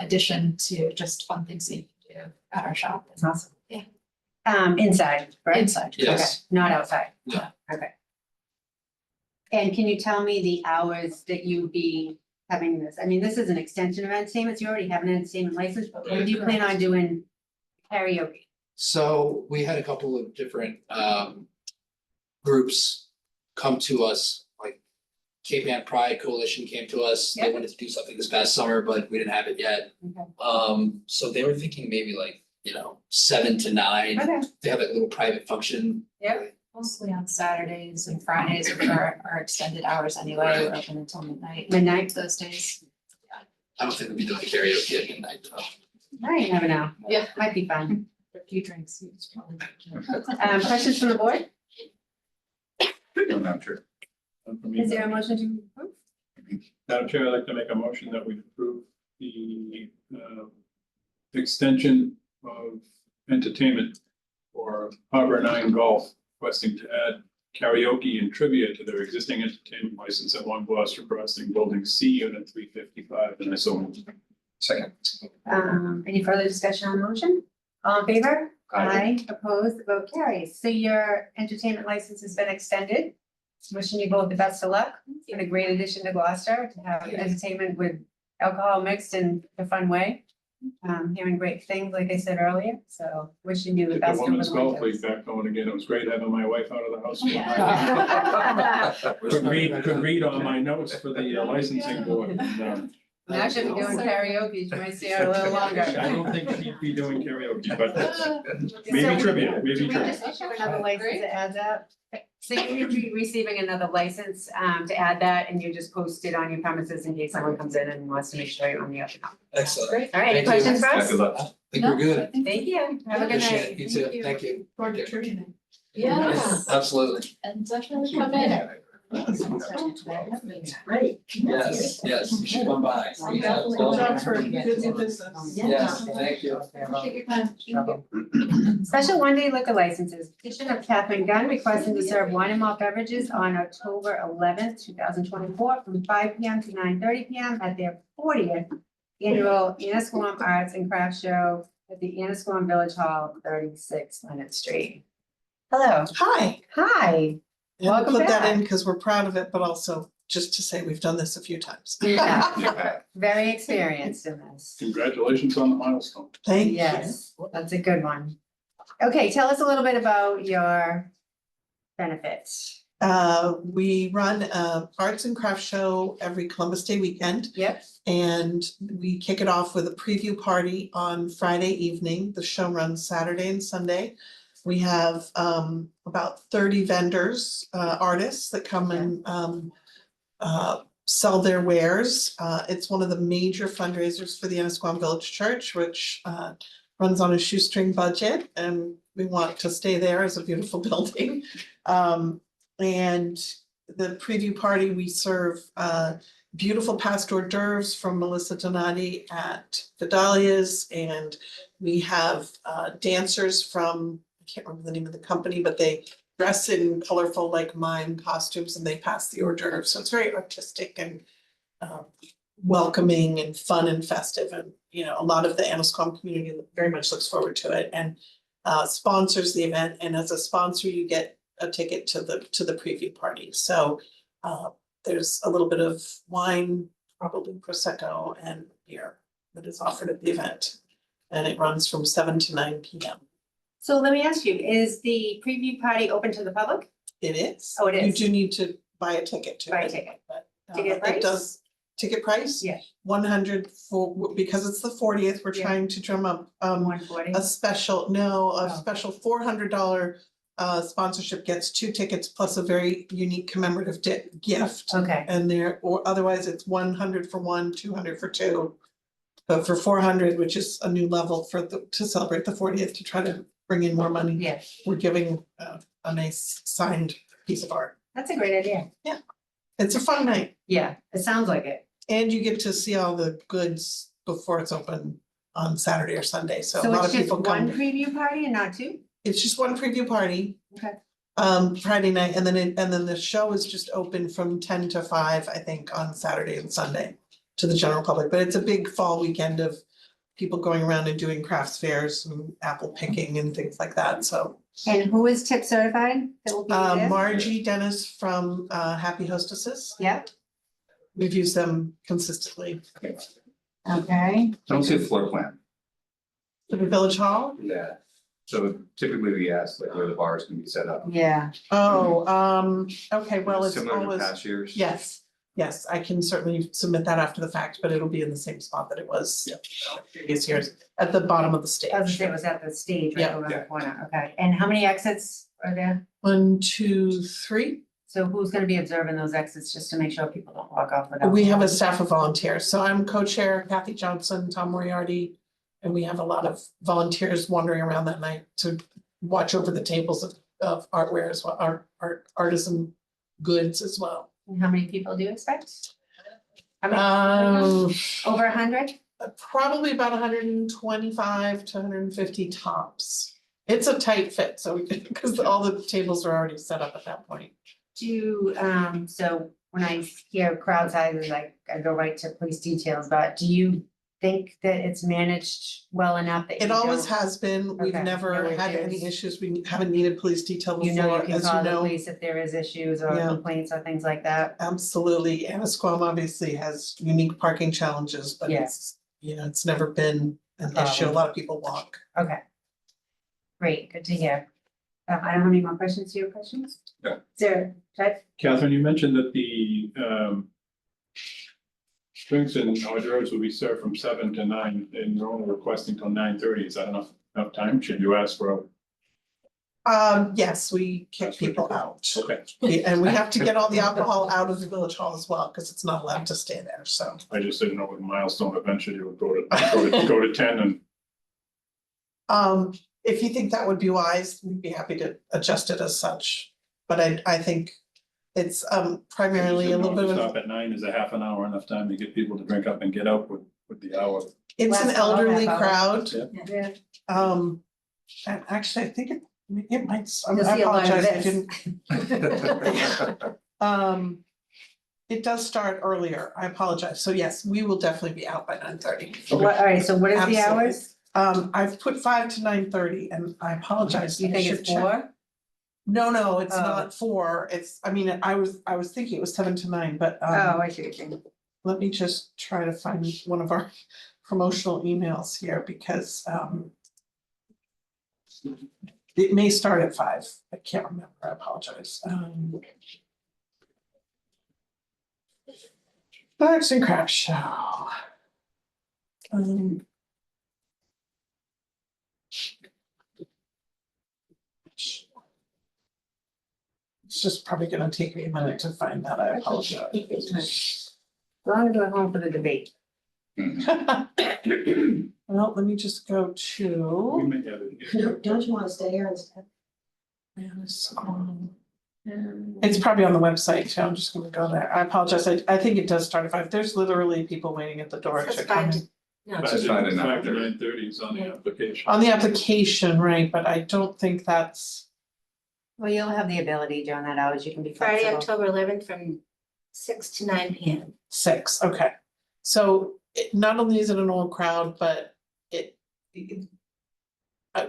addition to just fun things that you can do at our shop. That's awesome. Yeah. Inside, right? Inside. Yes. Okay, not outside? No. Okay. And can you tell me the hours that you'd be having this? I mean, this is an extension of entertainment, you already have an entertainment license, but when do you plan on doing karaoke? So we had a couple of different groups come to us, like Cape Ann Pride Coalition came to us. They Yep. wanted to do something this past summer, but we didn't have it yet. Okay. So they were thinking maybe like, 7 to 9. Okay, They have a little private function. Yep. mostly on Saturdays and Fridays, which are our extended hours anyway, we're open until midnight Midnight? those days. I don't think we'll be doing karaoke at midnight though. You never know. Yeah. Might be fun. A few drinks. it's probably- Questions from the board? Madam Chair. Is there a motion to approve? Madam Chair, I'd like to make a motion that we approve the extension of entertainment for Harbor 9 Golf, requesting to add karaoke and trivia to their existing entertainment license at One Gloucester Crossing, Building C, Unit 355, and I so move. Second. Any further discussion on the motion? All in favor? Aye. Opposed, the vote carries. So your entertainment license has been extended. Wishing you both the best of luck. It's been a great addition to Gloucester to have entertainment with alcohol mixed in a fun way. Hearing great things, like I said earlier, so wishing you the Get the best. over women's the golf winter. league back going again. It was great having my wife out of the house. Yeah. Could read on my notes for the licensing board. And, Now she'll be doing karaoke, you might see her a little longer. I don't think she'd be doing karaoke, but So maybe trivia, Do maybe we trivia. just issue another license that adds up? So you would be receiving another license to add that, and you just post it on your premises in case someone comes in and wants to make sure you're on the up and up. Excellent. All right, any Thank you. questions for Yeah, us? good luck. I think we're good. Thank you, have a good Appreciate night. it. You too. Thank you. Yeah, Absolutely. and definitely come in. Great. Yes, yes, you should come by. We have all- Yes, thank you. Take your time. Special one-day liquor licenses, petition of Catherine Gunn requesting to serve wine and malt beverages on October 11th, 2024, from 5 PM to 9:30 PM at their 40th annual Annisquam Arts and Crafts Show at the Annisquam Village Hall, 36 Leonard Street. Hello, Hi, hi. and Welcome put that back. in because we're proud of it, but also just to say we've done this a few times. Yeah, Yeah. very experienced in this. Congratulations on the milestone. Thank you. Yes, that's a good one. Okay, tell us a little bit about your benefits. We run a arts and crafts show every Columbus Day weekend, Yep, and we kick it off with a preview party on Friday evening. The show runs Saturday and Sunday. We have about 30 vendors, artists that come and sell their wares. It's one of the major fundraisers for the Annisquam Village Church, which runs on a shoestring budget, and we want to stay there as a beautiful building. And the preview party, we serve beautiful past hors d'oeuvres from Melissa Donati at Vidalia's, and we have dancers from, I can't remember the name of the company, but they dress in colorful like mime costumes and they pass the hors d'oeuvres. So it's very artistic and welcoming and fun and festive. And, you know, a lot of the Annisquam community very much looks forward to it and sponsors the event. And as a sponsor, you get a ticket to the preview party. So there's a little bit of wine, probably Prosecco and beer that is offered at the event. And it runs from 7 to 9 PM. so let me ask you, is the preview party open to the public? It is. Oh, it is. You do need to buy a ticket to it. Buy a ticket. But Ticket price? it does, ticket price? Yeah. 100 for, because it's the 40th, we're Yeah. trying to drum up $140? a special Oh. special $400 sponsorship gets 2 tickets plus a very unique commemorative gift. Okay, And there, or otherwise it's 100 for 1, 200 for 2. But for 400, which is a new level to celebrate the 40th, to try to bring in more money, yeah, we're giving a nice signed piece of art. that's a great idea. It's a fun night, Yeah, it sounds like it. and you get to see all the goods before it's open on Saturday or Sunday, so a So lot it's of just people one come. preview party and not two? It's just one preview party. Okay. Friday night, and then the show is just open from 10 to 5, I think, on Saturday and Sunday to the general public, but it's a big fall weekend of people going around and doing crafts fairs and apple picking and things like that, so. And who is tip certified that will be there? Margie Dennis from Happy Hostesses, Yep, we've used them consistently. okay. I don't see a floor plan. For the Village Hall? Yeah. So typically we ask like where the bars can be set up. Yeah, Oh, okay, well, it's Similar to always, past years. yes, I can certainly submit that after the fact, but it'll be in the same spot that it was previous years, at the bottom of the stage. I was gonna say it was at the stage right Yeah. over the Yeah. corner, okay. And how many exits are there? 1, 2, 3. So who's gonna be observing those exits just to make sure people don't walk off without? We have a staff of volunteers, so I'm co-chair, Kathy Johnson, Tom Moriarty. And we have a lot of volunteers wandering around that night to watch over the tables of artware as well, artisan goods as well. And how many people do you expect? How many, over 100? Probably about 125 to 150 tops. It's a tight fit, so because all the tables are already set up at that point. So when I hear crowd sizes, I go right to police details, but do you think that it's managed well enough that you It always don't- has been. We've Okay, never no had any issues. issues. We haven't needed police detail You know, before, you can as you call the know. police if there is issues or Yeah. complaints or things like that. Absolutely. Annisquam obviously has unique parking challenges, but Yeah. it's, it's never been an issue. A Problem. lot of people walk. Okay. Great, good to hear. I don't have any more questions. Do you have questions? Yeah. Sarah, Ted? Catherine, you mentioned that the drinks and hors d'oeuvres will be served from 7 to 9, and you're only requesting till 9:30. Is that enough time? Should you ask for Yes, we kick people out. okay, And we have to get all the alcohol out of the village hall as well, because it's not allowed to stay there, so. I just didn't know with milestone eventually you would go to 10 and If you think that would be wise, we'd be happy to adjust it as such. But I think it's primarily a little bit of, stop at 9. Is a half an hour enough time to get people to drink up and get out with the hour? it's an Last call, elderly half hour. crowd. Yeah. Yeah. And actually, I think it might, You'll I see a lot of apologize, I this. didn't. It does start earlier, I apologize. So yes, we will definitely be out by 9:30. What, all right, so what is the Absolutely. hours? I've put 5 to 9:30 and I apologize. You I think should it's check. 4? No, it's Oh. not 4. It's, I mean, I was thinking it was 7 to 9, but Oh, I see what you're saying. let me just try to find one of our promotional emails here because it may start at 5. I can't remember. I apologize. Arts and Crafts Show. It's just probably gonna take me a minute to find that. I apologize. As long as we're home for the debate. Well, let me just go We to. may have it. Don't you wanna stay here instead? It's probably on the website too. I'm just gonna go there. I apologize. I think it does start at 5. There's literally people waiting at the door That's to come fine. in. No, That's fine at 5 to 9:30. 9:30 is on the application. On the application, right, but I don't think that's, Well, you'll have the ability during that hours, you can be Friday, flexible. October 11th from 6 to 9 PM. 6, okay. So not only is it an old crowd, but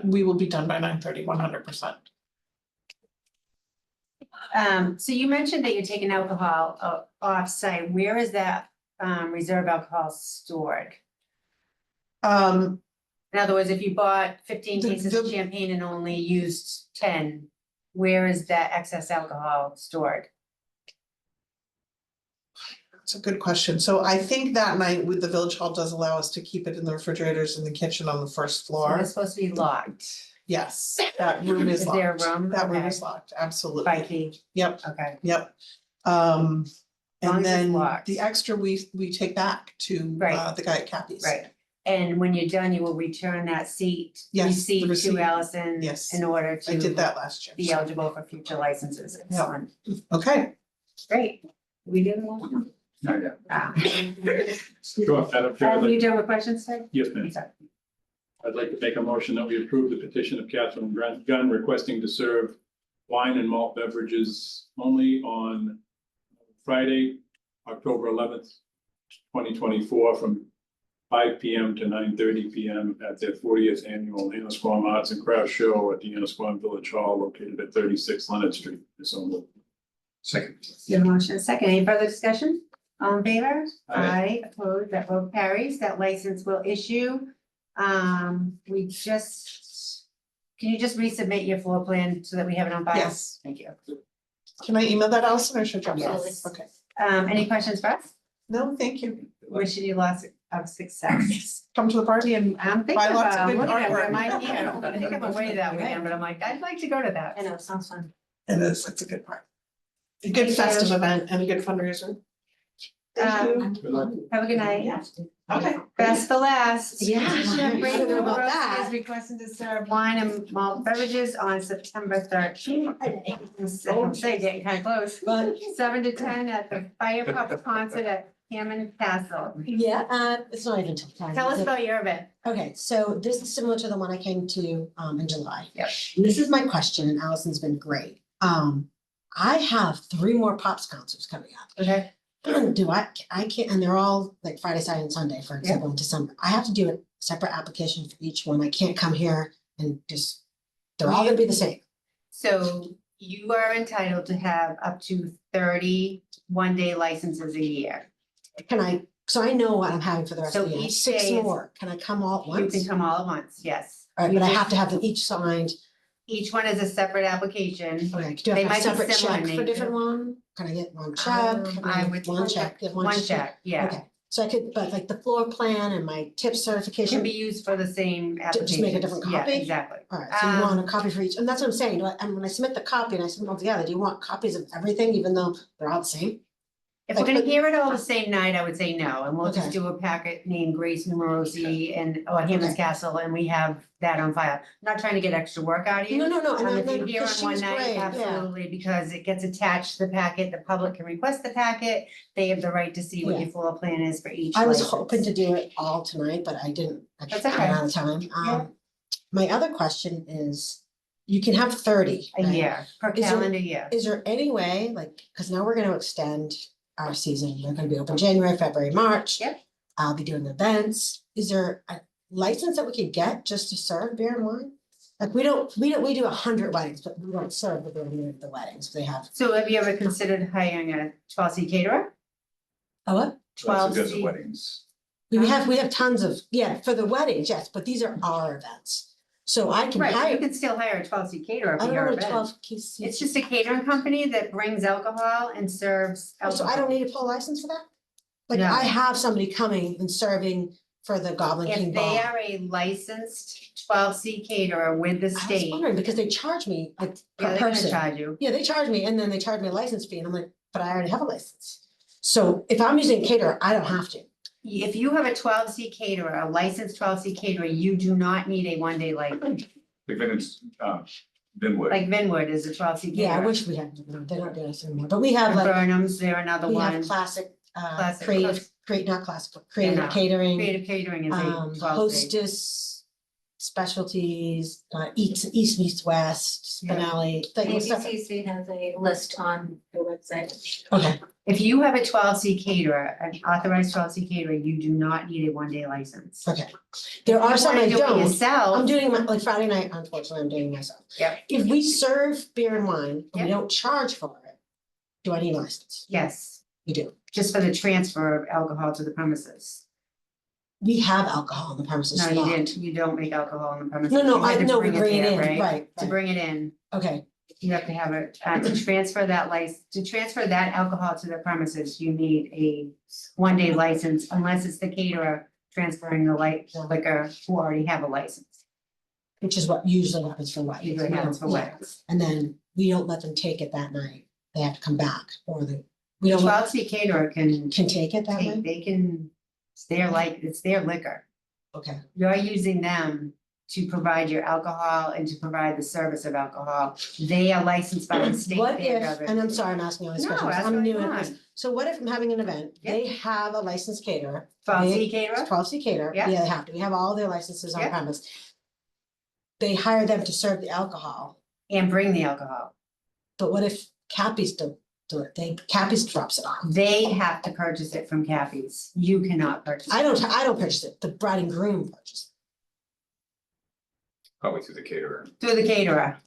we will be done by 9:30, 100%. So you mentioned that you're taking alcohol off-site. Where is that reserve alcohol stored? In other words, if you bought 15 The- cases of the- champagne and only used 10, where is that excess alcohol stored? It's a good question. So I think that night with the village hall does allow us to keep it in the refrigerators in the kitchen on the first So floor. it's supposed to be locked Yes, that room is Is locked. there a room? That room Okay. is locked, absolutely. by key, Yep, okay. yep. long as And it's then locked. the extra we take back to Right. the guy at Cappy's. Right, and when you're done, you will return that Yes, the receipt receipt. to Allison. Yes. In order to. I did that last year. Be so- eligible for future licenses and so Yeah. on. Okay, Great. We do one? Not yet. Sure, Madam Chair, I'd Are like- you done with questions, sir? yes, ma'am. I'm sorry. I'd like to make a motion that we approve the petition of Catherine Gunn requesting to serve wine and malt beverages only on Friday, October 11th, 2024, from 5 PM to 9:30 PM at their 40th annual Annisquam Arts and Crafts Show at the Annisquam Village Hall located at 36 Leonard Street. So moved. Second. You have a motion, and a second. Any further discussion? All in favor? Aye. Opposed, that vote carries. That license will issue. Can you just resubmit your floor plan so that we have it on file? Yes. Thank you. can I email that Allison or should I drop it off? Yes. Okay, Any questions for us? no, thank you. Wishing you lots of success. Come to the party and I'm thinking Buy lots of about, good looking at artwork. where my, I think I'm away that weekend, but I'm like, I'd like to go to that. I know, sounds fun. it is, it's a good part. A good Thank you. festive event and a good fundraiser. Thank you. Good luck. Have a good night. Okay. Best for last. Yeah. Brayton I don't know about Roast that. is requesting to serve wine and malt beverages on September 13th. I'm saying getting kind of close. But 7 to 10 at the Fire Pup concert at Hammond Castle. Yeah, it's not even till 10. Tell us about your event. Okay, so this is similar to the one I came to in July. Yep. And this is my question, and Allison's been great. I have 3 more Pops concerts coming up. Okay. Do I can't, and they're all like Friday, Saturday, and Sunday, for example, in December. I have to do a separate application for each one. I can't come here and just, they're all gonna be the same. So you are entitled to have up to 30 one-day licenses a year. Can I, so I know what I'm having for the rest So of the year. each 6 day is- more. Can I come all at You once? can come all at once, yes. All right, but I have to have them each signed. Each one is a separate application. Okay, do I They have a might be separate similar check in for nature. different one? Can I get one check? I would. One check, get One check, yeah. Okay, so I could, but like the floor plan and my tip It certification. can be used for the same application. Just make a different Yeah, copy? exactly. All right, so you want a copy for each, and that's what I'm saying, do I, and when I submit the copy and I submit them all together, do you want copies of everything, even though they're all the same? If we're Like, gonna but- hear it all the same night, I would say no, and we'll just Okay. do a packet named Grace Numerosi or Hammond's Okay. Castle, and we have that on file. I'm not trying to get extra work out of you. No, and If then, you hear on because she one was night, great, yeah. absolutely, because it gets attached to the packet, the public can request the packet, they have the right to see what Yeah. your floor plan is for each I was license. hoping to do it all tonight, but I didn't, I That's ran okay. out of time. Yeah. My other question is, you can have 30. A right? year, per Is there- calendar year. Is there any way, like, because now we're gonna extend our season, we're gonna be open January, February, March. Yep. I'll be doing events, is there a license that we could get just to serve beer and wine? Like, we do 100 weddings, but we don't serve the beer and wine at the weddings, they have, So have you ever considered hiring a 12C caterer? oh, what? Lots of 12C. different weddings. We have tons of, yeah, for the weddings, yes, but these are our events. So I can Right, but hire, you can still hire a 12C caterer I for don't your know what a event. 12 keys. It's just a catering company that brings alcohol and serves So alcohol. I don't need to pull a license for that? Like, No. I have somebody coming and serving for the Goblin King If Ball. they are a licensed 12C caterer with the I was state, wondering, because they charge me like yeah, per they're gonna person. charge you. Yeah, they charge me and then they charge me a license fee and I'm like, but I already have a license. So if I'm using a caterer, I don't have to. If you have a 12C caterer, a licensed 12C caterer, you do not need a one-day license. They've been in, Vinwood. Like Vinwood is a 12C caterer. Yeah, I wish we had, no, they're not doing this anymore, but we have And like, Burnham's, they're another we one. have classic, Classic, not classic, but Yeah, creative no. catering. Creative catering is a 12C. Hostess specialties, East meets West, Yeah. Spinelli, like stuff. ABCC has a list on their website. Okay, If you have a 12C caterer, an authorized 12C caterer, you do not need a one-day license. okay. There are some I If you wanna do it don't. yourself, I'm doing my, like Friday night, unfortunately, I'm doing myself. Yep. If we serve beer and wine and we Yep. don't charge for it, do I need a license? yes, We do. just for the transfer of alcohol to the premises. We have alcohol on the premises. No, you lot. didn't, you don't make alcohol in the premises. No, You had I to know, we bring bring it there, in, right, To right. bring it in, Okay, you have to have it, to transfer that to transfer that alcohol to the premises, you need a one-day license unless it's the caterer transferring the liquor who already have a license. which is what usually happens for weddings. Usually happens for Yeah. weddings. And then we don't let them take it that night. They have to come back or we The don't let, 12C caterer can can take it that way? they can, it's their liquor. Okay, You're using them to provide your alcohol and to provide the service of alcohol. They are licensed by the state. what they if, govern. and I'm sorry, I'm asking all these No, questions, ask I'm what new you at want. this. So what if I'm having an event, they have a licensed caterer, 12C caterer? 12C caterer, yeah, Yeah. they have to, we have all their licenses on Yeah. premise. They hire them to serve the alcohol, And bring the alcohol. but what if Cappy's don't do it, Cappy's drops it off? They have to purchase it from Cappy's. You cannot purchase it. I don't purchase it, the bride and groom purchase Probably through the caterer. Through the caterer.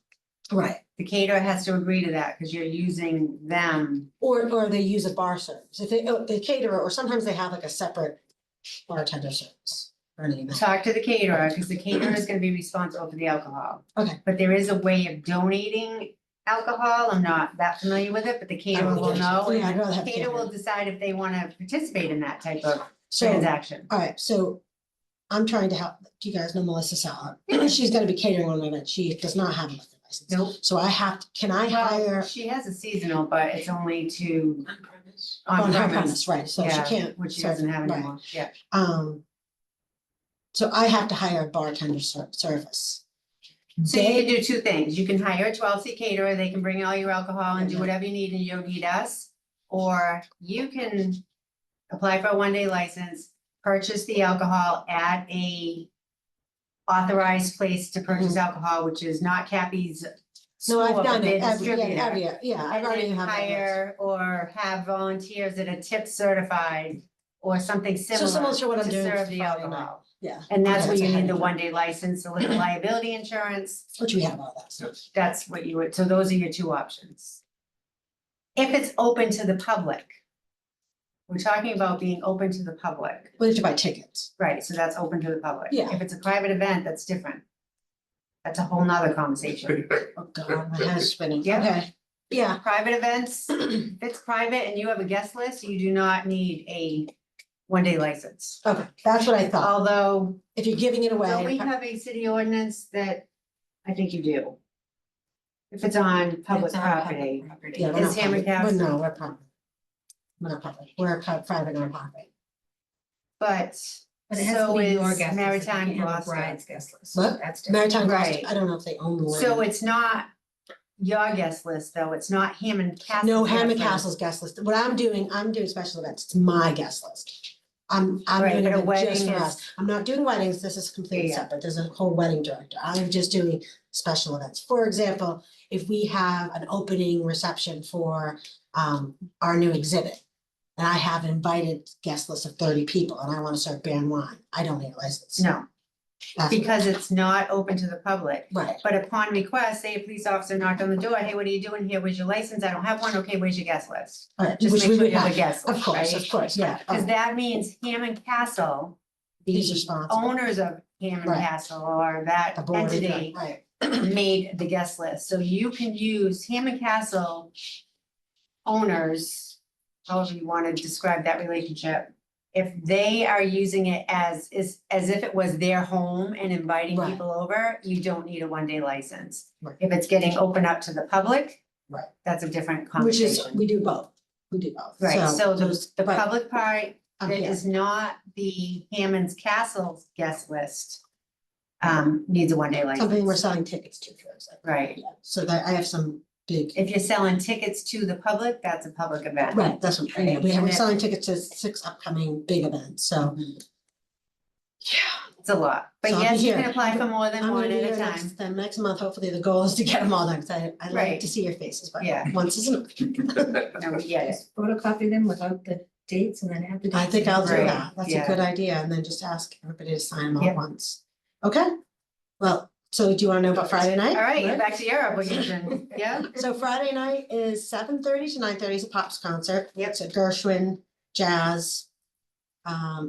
it. Right. The caterer has to agree to that because you're using them. Or they use a bar service, if they caterer, or sometimes they have like a separate bartender service or anything. Talk to the caterer because the caterer is gonna be responsible for the alcohol. Okay. But there is a way of donating alcohol. I'm not that familiar with it, but the caterer will know. Yeah, I'd rather have Caterer will caterer. decide if they wanna participate in that type of So, transaction. all right, so I'm trying to help, do you guys know Melissa Sala? She's gonna be catering one of my events. She does not have a liquor license. Nope. So I have, can I Well, hire she has a seasonal, but it's only to on her premise, right? So she Yeah, can't. which she serve- doesn't have right. anymore, yeah. So I have to hire a bartender service. So you can do two things. You can hire a 12C caterer, they can bring all your alcohol and do Yeah. whatever you need and you don't need us. Or you can apply for a one-day license, purchase the alcohol at a authorized place to purchase alcohol, which is not Cappy's No, store, I've but done their it every, distributor. yeah, I've And already then have. that. hire or have volunteers that are tip certified or something similar similar to what I'm to doing serve for the Friday night. alcohol. Yeah. And that's Okay, where you a need the headache. one-day license, the liquor liability insurance. Which we have all that stuff. That's what you would, so those are your two options. If it's open to the public. We're talking about being open to the public, We have to buy tickets. right, so that's open to the public. Yeah. If it's a private event, that's different. That's a whole nother conversation. Oh, God, my head is spinning. Yeah. Okay, yeah, Private events, if it's private and you have a guest list, you do not need a one-day license. okay, that's what I thought. Although, If you're giving it don't we away, have a city ordinance that, I think you do. If it's on public It's on public property. property. yeah, we're Is not Hammer public. Well, Castle- no, we're public. We're not public, we're private nonprofit. But But it has to so be your is guest list. You Maritime can't have a Gloucester. bride's guest list. What? That's different. Maritime Gloucester, Right. I don't know if they own the land. So it's not your guest list, though, it's not Hammond Castle. No, Hammond Castle's guest list. What I'm doing special events. It's my guest list. I'm Right, doing but a it just wedding for is- us. I'm not doing weddings. This is completely Yeah. separate. There's a whole wedding director. I'm just doing special events. For example, if we have an opening reception for our new exhibit. And I have an invited guest list of 30 people and I want to serve beer and wine. I don't need a license. No, That's- because it's not open to the public. Right, But upon request, say a police officer knocked on the door, hey, what are you doing here? Where's your license? I don't have one. Okay, where's your guest list? all right, Just which make we sure would you have a have. guest list, right? Of course, yeah. Because that means Hammond Castle, He's the responsible. owners of Hammond Right. Castle or that The board, entity right. made the guest list. So you can use Hammond Castle owners, however you want to describe that relationship. If they are using it as if it was their home and inviting Right. people over, you don't need a one-day license. Right. If it's getting open up to the public. Right. That's a different Which is, conversation. we do both. We do both. Right, so those- the but public part I'm that here. is not the Hammond's Castle guest list. Needs a one-day license. Something we're selling tickets to, for example. Right, Yeah, so that I have some big, if you're selling tickets to the public, that's a public event. right, that's what, yeah, Right. we're And selling tickets to 6 upcoming big events, so. It's a lot, but So I'll be yes, you can here. apply for more than I'm one gonna be at a here time. next month, hopefully the goal is to get them all done, because I like Right. to see your faces, but Yeah. once is enough. No, we get it. Photocopy them without the dates and then have the. I think I'll do Right, that, that's a yeah. good idea, and then just ask everybody to sign them all Yep. at once. Okay, well, so do you wanna know about Friday night? All right, get back to your obligation, yeah? So Friday night is 7:30 to 9:30 is a Pops concert. Yep. It's a Gershwin Jazz.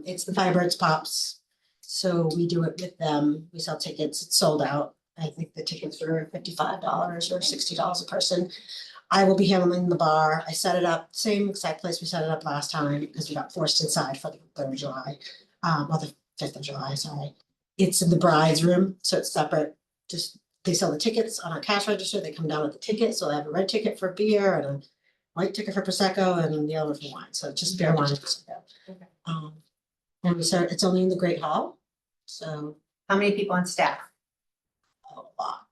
It's the Firebirds Pops. So we do it with them. We sell tickets. It's sold out. I think the tickets were $55 or $60 a person. I will be handling the bar. I set it up, same exact place we set it up last time because we got forced inside for the 3rd of July. Or the 5th of July, sorry. It's in the bride's room, so it's separate. Just, they sell the tickets on a cash register. They come down with the ticket. So they have a red ticket for beer and a white ticket for Prosecco and the other for wine. So it's just beer, wine, and Prosecco. Okay. And we start, it's only in the Great Hall. So How many people on staff? a lot.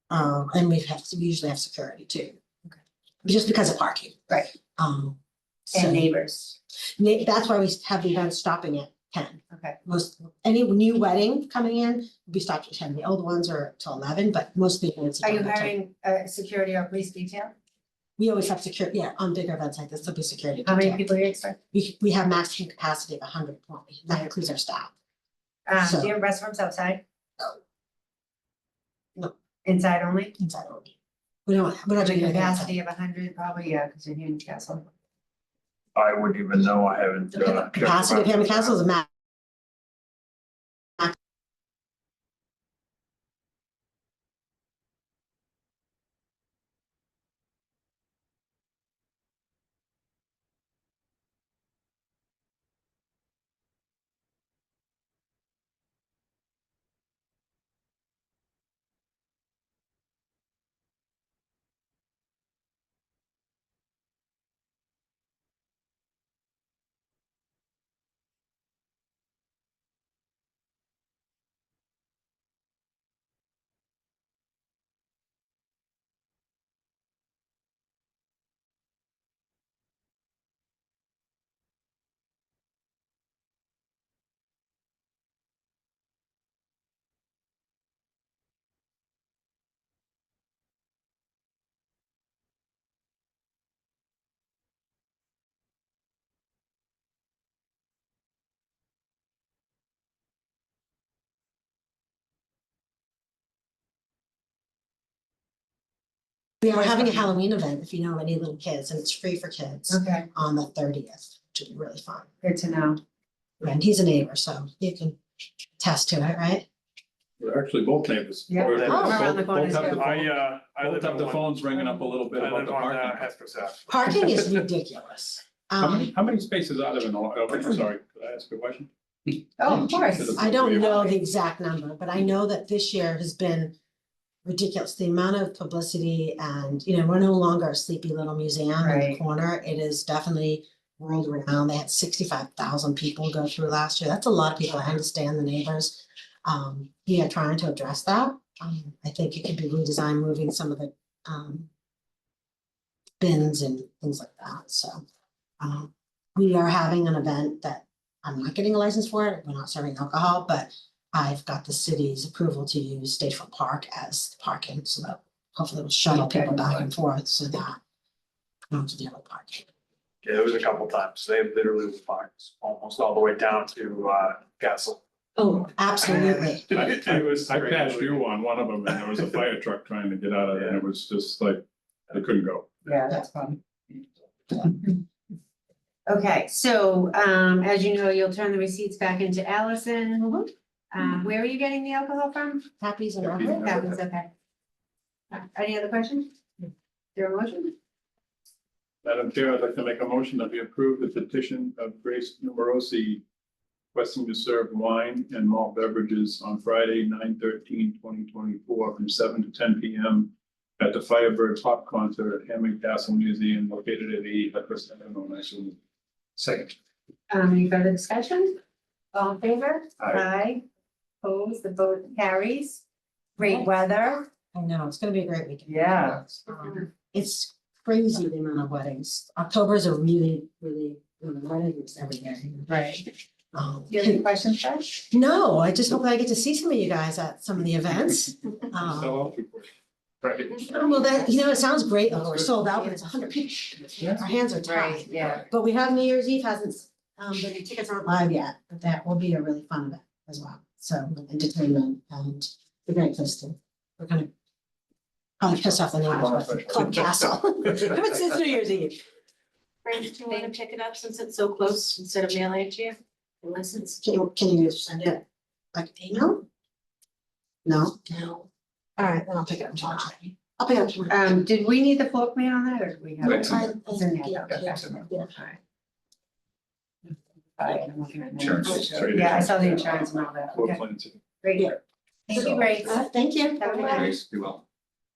And we usually have security too. Okay. Just because of parking. Right. So And neighbors, that's why we have the events stopping at 10. okay. Any new wedding coming in, we stop at 10. The old ones are till 11, but most people. it's Are you 11 till- hiring a security or police detail? We always have security, yeah, on bigger events like this, there'll be security. How many detail. people are you expecting? We have maximum capacity of 100 only. That includes our staff. Do So- you have restrooms outside? No. Inside only? Inside only. We're not The doing anything outside. capacity of 100, probably, yeah, because you're here in Castle. I wouldn't even know, I haven't. checked Capacity of my- Hammond Castle is a max. We are having a Halloween event, if you know any little kids, and it's free for kids Okay, on the 30th, which will be really fun. good to know. And he's a neighbor, so you can attest to it, right? We're actually both neighbors. Yeah. We're- Oh, around the corner both have too. the phone- I live Both have in the one, phones ringing up a little bit I about live the on, parking. Hesper's Ave. Parking is ridiculous. How many spaces are there in the, oh, sorry, could I ask a question? Oh, of course. I don't know the exact number, but I know that this year has been ridiculous. The amount of publicity and, we're no longer a sleepy little museum in the Right. corner. It is definitely world renowned. They had 65,000 people go through last year. That's a lot of people. I understand the neighbors. We are trying to address that. I think it could be redesigned, moving some of the bins and things like that. So we are having an event that I'm not getting a license for it. We're not serving alcohol, but I've got the city's approval to use Stateful Park as the parking, so that hopefully it'll shuttle people back and forth so that to the other parking. Yeah, it was a couple times. They literally was parked almost all the way down to Castle. Oh, absolutely. It was I crazy. passed you on one of them and there was a fire truck trying to get out of it and it was just like, they couldn't go. Yeah, that's fun. Okay, so, as you know, you'll turn the receipts back into Allison. Where are you getting the alcohol from? Happy's and Happy's and Robert. Happens, okay. Any other questions? Is there a motion? Madam Chair, I'd like to make a motion that we approve the petition of Grace Numerosi requesting to serve wine and malt beverages on Friday, 9/13/2024, from 7 to 10 p.m. at the Firebird Pop Concert at Hammond Castle Museum located at 80 Hudson Avenue. Second. Any further discussion? All in favor? Aye. Opposed, the vote carries. Great weather. I know, it's gonna be a great weekend. Yeah. It's crazy the amount of weddings. October is a really, really, weddings every year. Right. Um, Do you have any questions, Josh? No, I just hope I get to see some of you guys at some of the events. Sell out before. Right. Well, that, it sounds great, though, we're sold out, but it's 100 people. Our hands are tied. Yeah. But we have New Year's Eve hasn't, the tickets aren't live yet, but that will be a really fun event as well. So entertainment and a great place to, we're gonna probably piss off the neighbors with Club Castle. It's New Year's Eve. Brandon, do you want to pick it up since it's so close instead of mailing it to you? Unless it's. Can you send it like email? No? No. All right, then I'll pick it up tomorrow. I'll pick it up tomorrow. Did we need the floor plan on that or do we have? It's in I- there. It's in there. yeah, Okay. It's in there. yeah. Alright. Insurance, trade Yeah, I saw the insurance and all that. Floor Okay, plans. great. Yeah. Thank you, Grace. Thank you. Have a good night. Grace, be well.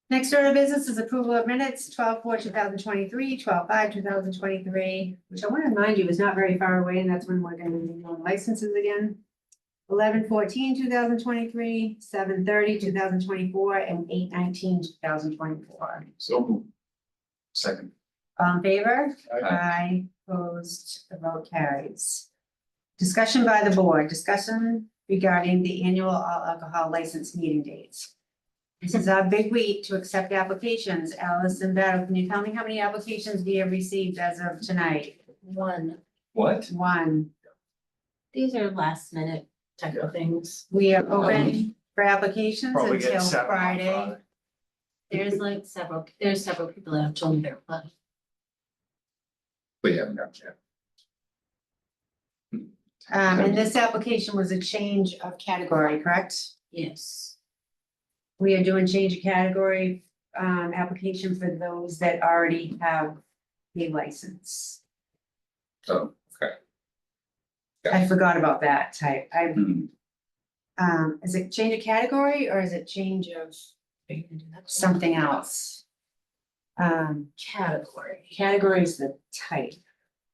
Next order of business is approval of minutes, 12/4/2023, 12/5/2023, which I want to remind you is not very far away, and that's when we're going to be doing licenses again. 11/14/2023, 7/30/2024, and 8/19/2024. So moved. Second. All in favor? Aye. Aye, opposed, the vote carries. Discussion by the board, discussion regarding the annual all alcohol license meeting dates. This is our big week to accept applications. Allison Battle, can you tell me how many applications we have received as of tonight? One. What? One. These are last minute type of things. We are open for applications Probably get until 7 on Friday. There's several people that have told me they're applying. We haven't got yet. And this application was a change of category, correct? Yes. We are doing change of category, application for those that already have a license. Oh, okay. I forgot about that type. Hmm. Is it change of category or is it change of something else? Category is the type,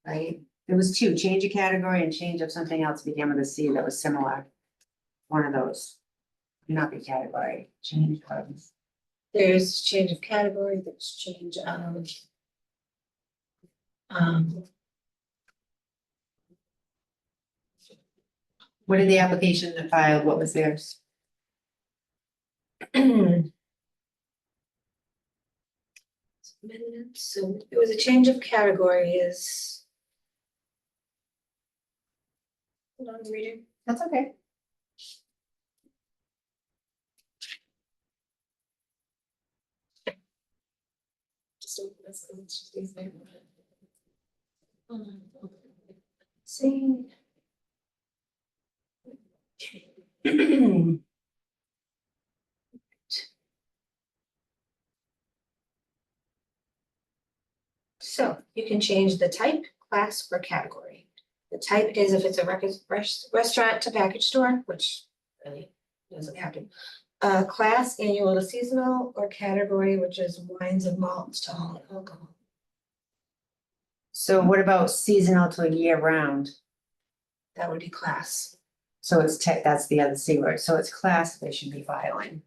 right? There was two, change of category and change of something else began with a C that was similar. One of those. Not the category, change of. There's change of category, there's change of. What did the application that filed, what was theirs? So it was a change of category is. Hold on, I'm reading. That's okay. See. So you can change the type, class, or category. The type is if it's a restaurant to package store, which really doesn't happen. Class, annual to seasonal, or category, which is wines and malts to all alcohol. So what about seasonal to year round? That would be class. So it's that's the other C word, so it's class they should be filing,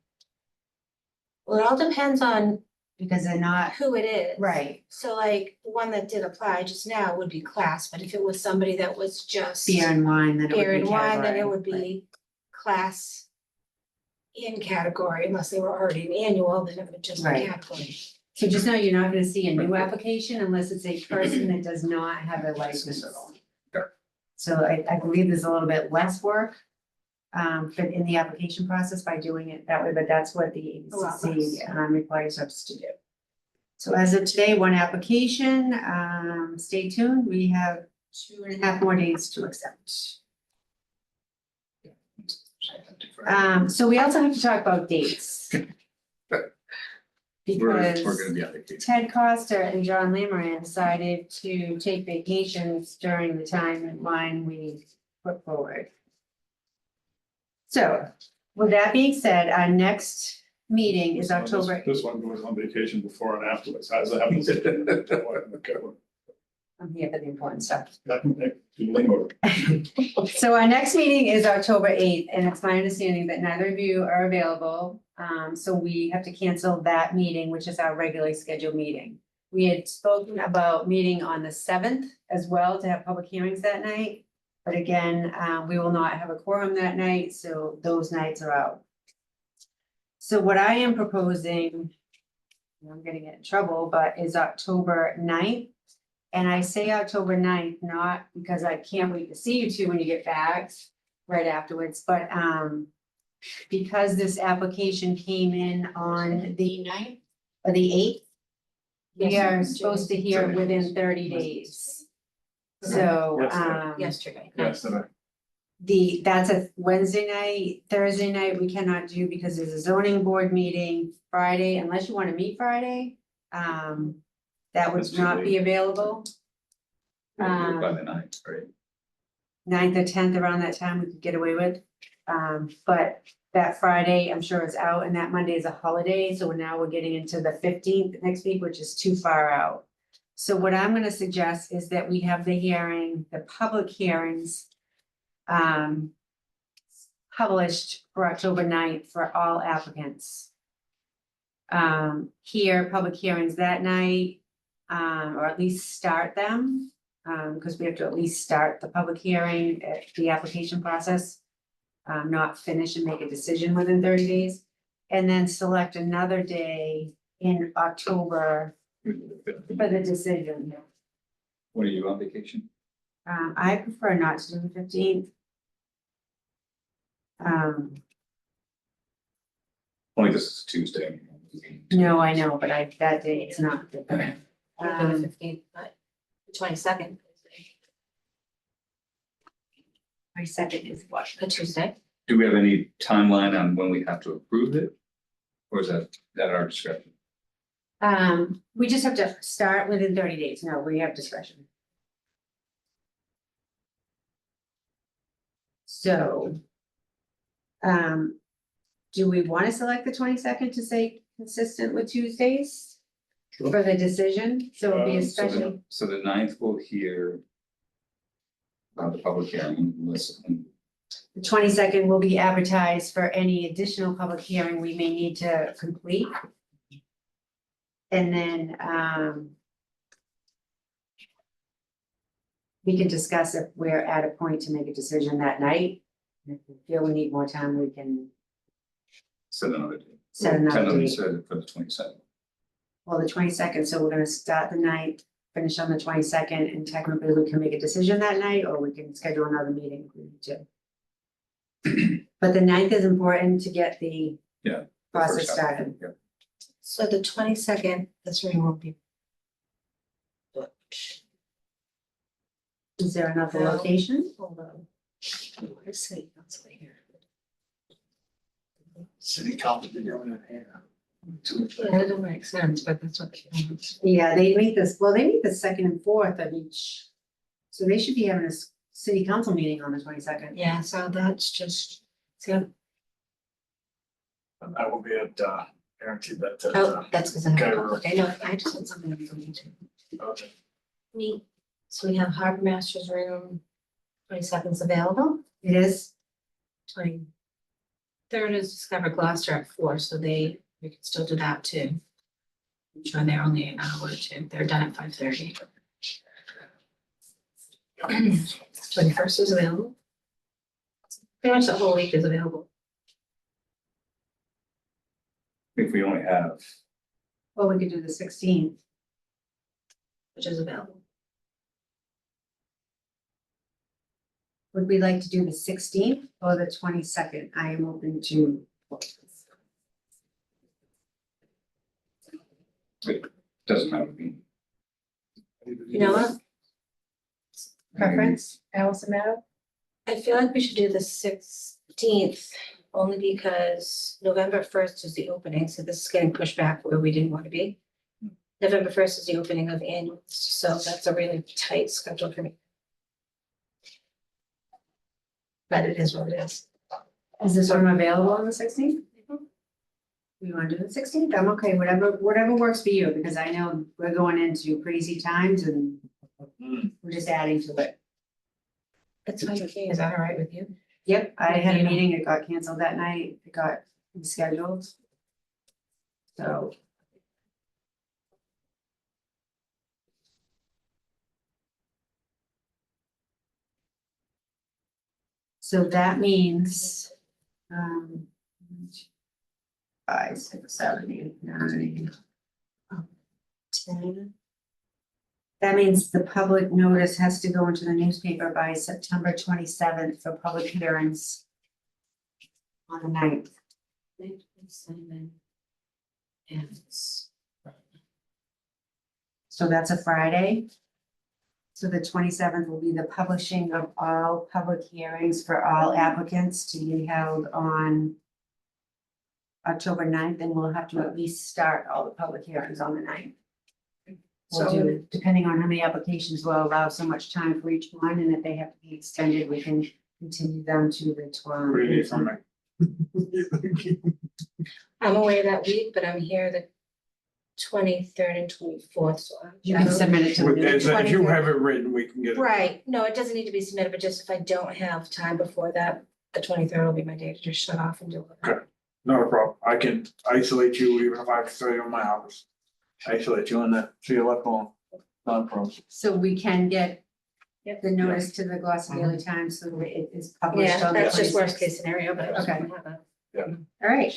Well, it all depends on because they're not, who it is. right, So like the one that did apply just now would be class, but if it was somebody that was just beer and wine, then it would be beer and wine, then it category. would be class in category, unless they were already an annual, then it would just be Right. category. So just know you're not gonna see a new application unless it's a person that does not have a license. So I believe there's a little bit less work but in the application process by doing it that way, but that's what the A lot ABCC requires us to do. So as of today, one application, stay tuned, we have 2.5 more days to accept. So we also have to talk about dates. We're Because gonna be on vacation. Ted Costa and John Lamoran decided to take vacations during the timeline we put forward. So, with that being said, our next meeting is October. This one goes on vacation before and afterwards, how does that happen? Okay, I'm here for the important stuff. that can make you lingo. So our next meeting is October 8th, and it's my understanding that neither of you are available. So we have to cancel that meeting, which is our regularly scheduled meeting. We had spoken about meeting on the 7th as well to have public hearings that night. But again, we will not have a quorum that night, so those nights are out. So what I am proposing, and I'm gonna get in trouble, but is October 9th. And I say October 9th, not because I can't wait to see you two when you get back right afterwards, but because this application came in on the 9th or the 8th. We Yes, are supposed to hear it within 30 days. So, Yesterday. Yes, and that's a Wednesday night, Thursday night, we cannot do because there's a zoning board meeting Friday, unless you wanna meet Friday. That would That's too not be late. available. We'll do it by the night, right? 9th or 10th, around that time, we could get away with. But that Friday, I'm sure is out, and that Monday is a holiday, so now we're getting into the 15th next week, which is too far out. So what I'm gonna suggest is that we have the hearing, the public hearings. Published for October 9th for all applicants. Here, public hearings that night, or at least start them. Because we have to at least start the public hearing, the application process. Not finish and make a decision within 30 days. And then select another day in October for the decision. When are you on vacation? I prefer not to do the 15th. Only this is Tuesday. No, I know, but that day it's not good. The 15th, but the 22nd. 22nd is what? A Tuesday. Do we have any timeline on when we have to approve it? Or is that at our discretion? We just have to start within 30 days. No, we have discretion. So. Do we want to select the 22nd to say consistent with Tuesdays? Sure. For the decision, so it'll be a special, So the 9th will hear. About the public hearing, listen, the 22nd will be advertised for any additional public hearing we may need to complete. And then, we can discuss if we're at a point to make a decision that night. If we feel we need more time, we can set another date. set another Tentatively date. set it for the 22nd. Well, the 22nd, so we're gonna start the night, finish on the 22nd, and technically we can make a decision that night, or we can schedule another meeting if we need to. But the 9th is important to get the Yeah, process First started. applicant, yeah. So the 22nd, this room won't be Is there another location? Hold on. Where's city council here? City council, you're in here. That doesn't make sense, but that's what. Yeah, they meet they meet the second and fourth of each. So they should be having a city council meeting on the 22nd. Yeah, so that's just, so, I will be at, guaranteed that. oh, that's because I Okay, have, we're- okay, no, I just had something I'm going to. Okay. Neat. So we have Harbor Masters Room, 22nd's available, It is, 23rd is Discover Gloucester at 4, so we can still do that too. I'm sure they're only an hour or two, they're done at 5:30. 21st is available. Pretty much the whole week is available. If we only have, well, we could do the 16th. Which is available. Would we like to do the 16th or the 22nd? I am open to. doesn't matter to me. You know what? Preference, Allison Meadow? I feel like we should do the 16th, only because November 1st is the opening, so this is getting pushed back where we didn't want to be. November 1st is the opening of annuals, so that's a really tight schedule for me. But it is what it is. Is this room available on the 16th? We want to do the 16th? I'm okay, whatever works for you, because I know we're going into crazy times and we're just adding to it. It's fine with me, is that all right with you? Yep, I had a meeting, it got canceled that night, it got rescheduled. So. So that means, 5, 6, 7, 8, 9. 10. That means the public notice has to go into the newspaper by September 27th for public hearings on the 9th. So that's a Friday. So the 27th will be the publishing of all public hearings for all applicants to be held on October 9th, and we'll have to at least start all the public hearings on the 9th. We'll do, depending on how many applications, will allow so much time for each one, and if they have to be extended, we can continue them to the 12th. What do you need from me? I'm away that week, but I'm here the 23rd and 24th, so. You can submit it to With me. that, if you have it written, we can get it. Right, no, it doesn't need to be submitted, but just if I don't have time before that, the 23rd will be my day to just shut off and do it. Okay. Not a problem. I can isolate you even if I have to stay in my office. Isolate you on that, so you're left alone. Not a problem. So we can get the notice to the Gloucester Daily Times so that it is published Yeah, on the that's just 26th. worst case scenario, but. Okay. Yeah. All right.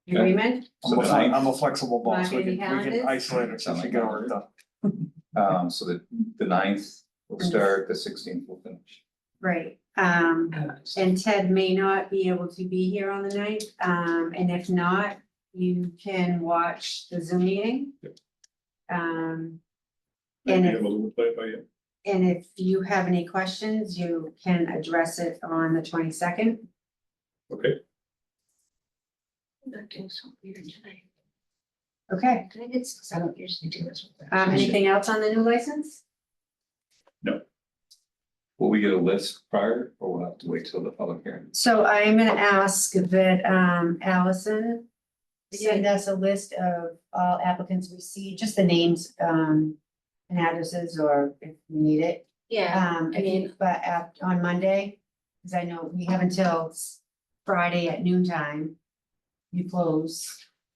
Okay. Agreement? So the 9th, I'm a flexible boss. Mark, We any can calendars? isolate it since we get our work done. so the 9th will start, the 16th will finish. Right, and Ted may not be able to be here on the 9th, and if not, you can watch the Zoom meeting. And Maybe if, able to play it by ear. and if you have any questions, you can address it on the 22nd. Okay, I'm not doing so weird tonight. Okay, I did six, I don't usually do this with. anything else on the new license? Will we get a list prior, or we'll have to wait till the public hearing? So I'm gonna ask that, Allison send us a list of all applicants received, just the names, and addresses, or if we need it. Yeah, I mean, But on Monday, because I know we have until Friday at noon time. You close,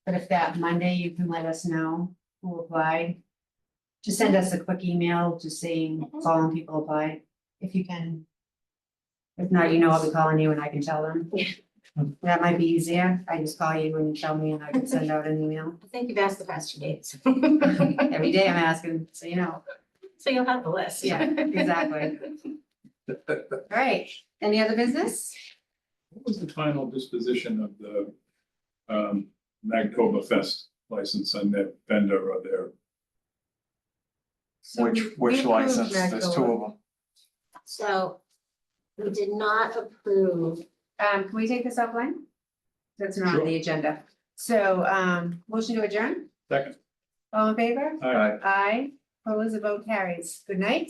but if that Monday, you can let us know who applied. Just send us a quick email, just saying following people applied, if you can. If not, I'll be calling you and I can tell them. That might be easier, I just call you and you tell me and I can send out an email. I think you've asked the past 2 days. Every day I'm asking, so you know. So you'll have the list. Yeah, exactly. All right, any other business? what was the final disposition of the Magtoba Fest license and their vendor or their So we Which approved license? There's two Magnolia. of them. So we did not approve, Can we take this offline? That's not on the agenda. So, motion to adjourn, Second. all in favor? All right. Aye, opposed, the vote carries. Good night.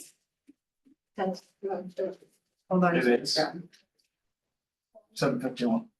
Hold on. It is. 7:51.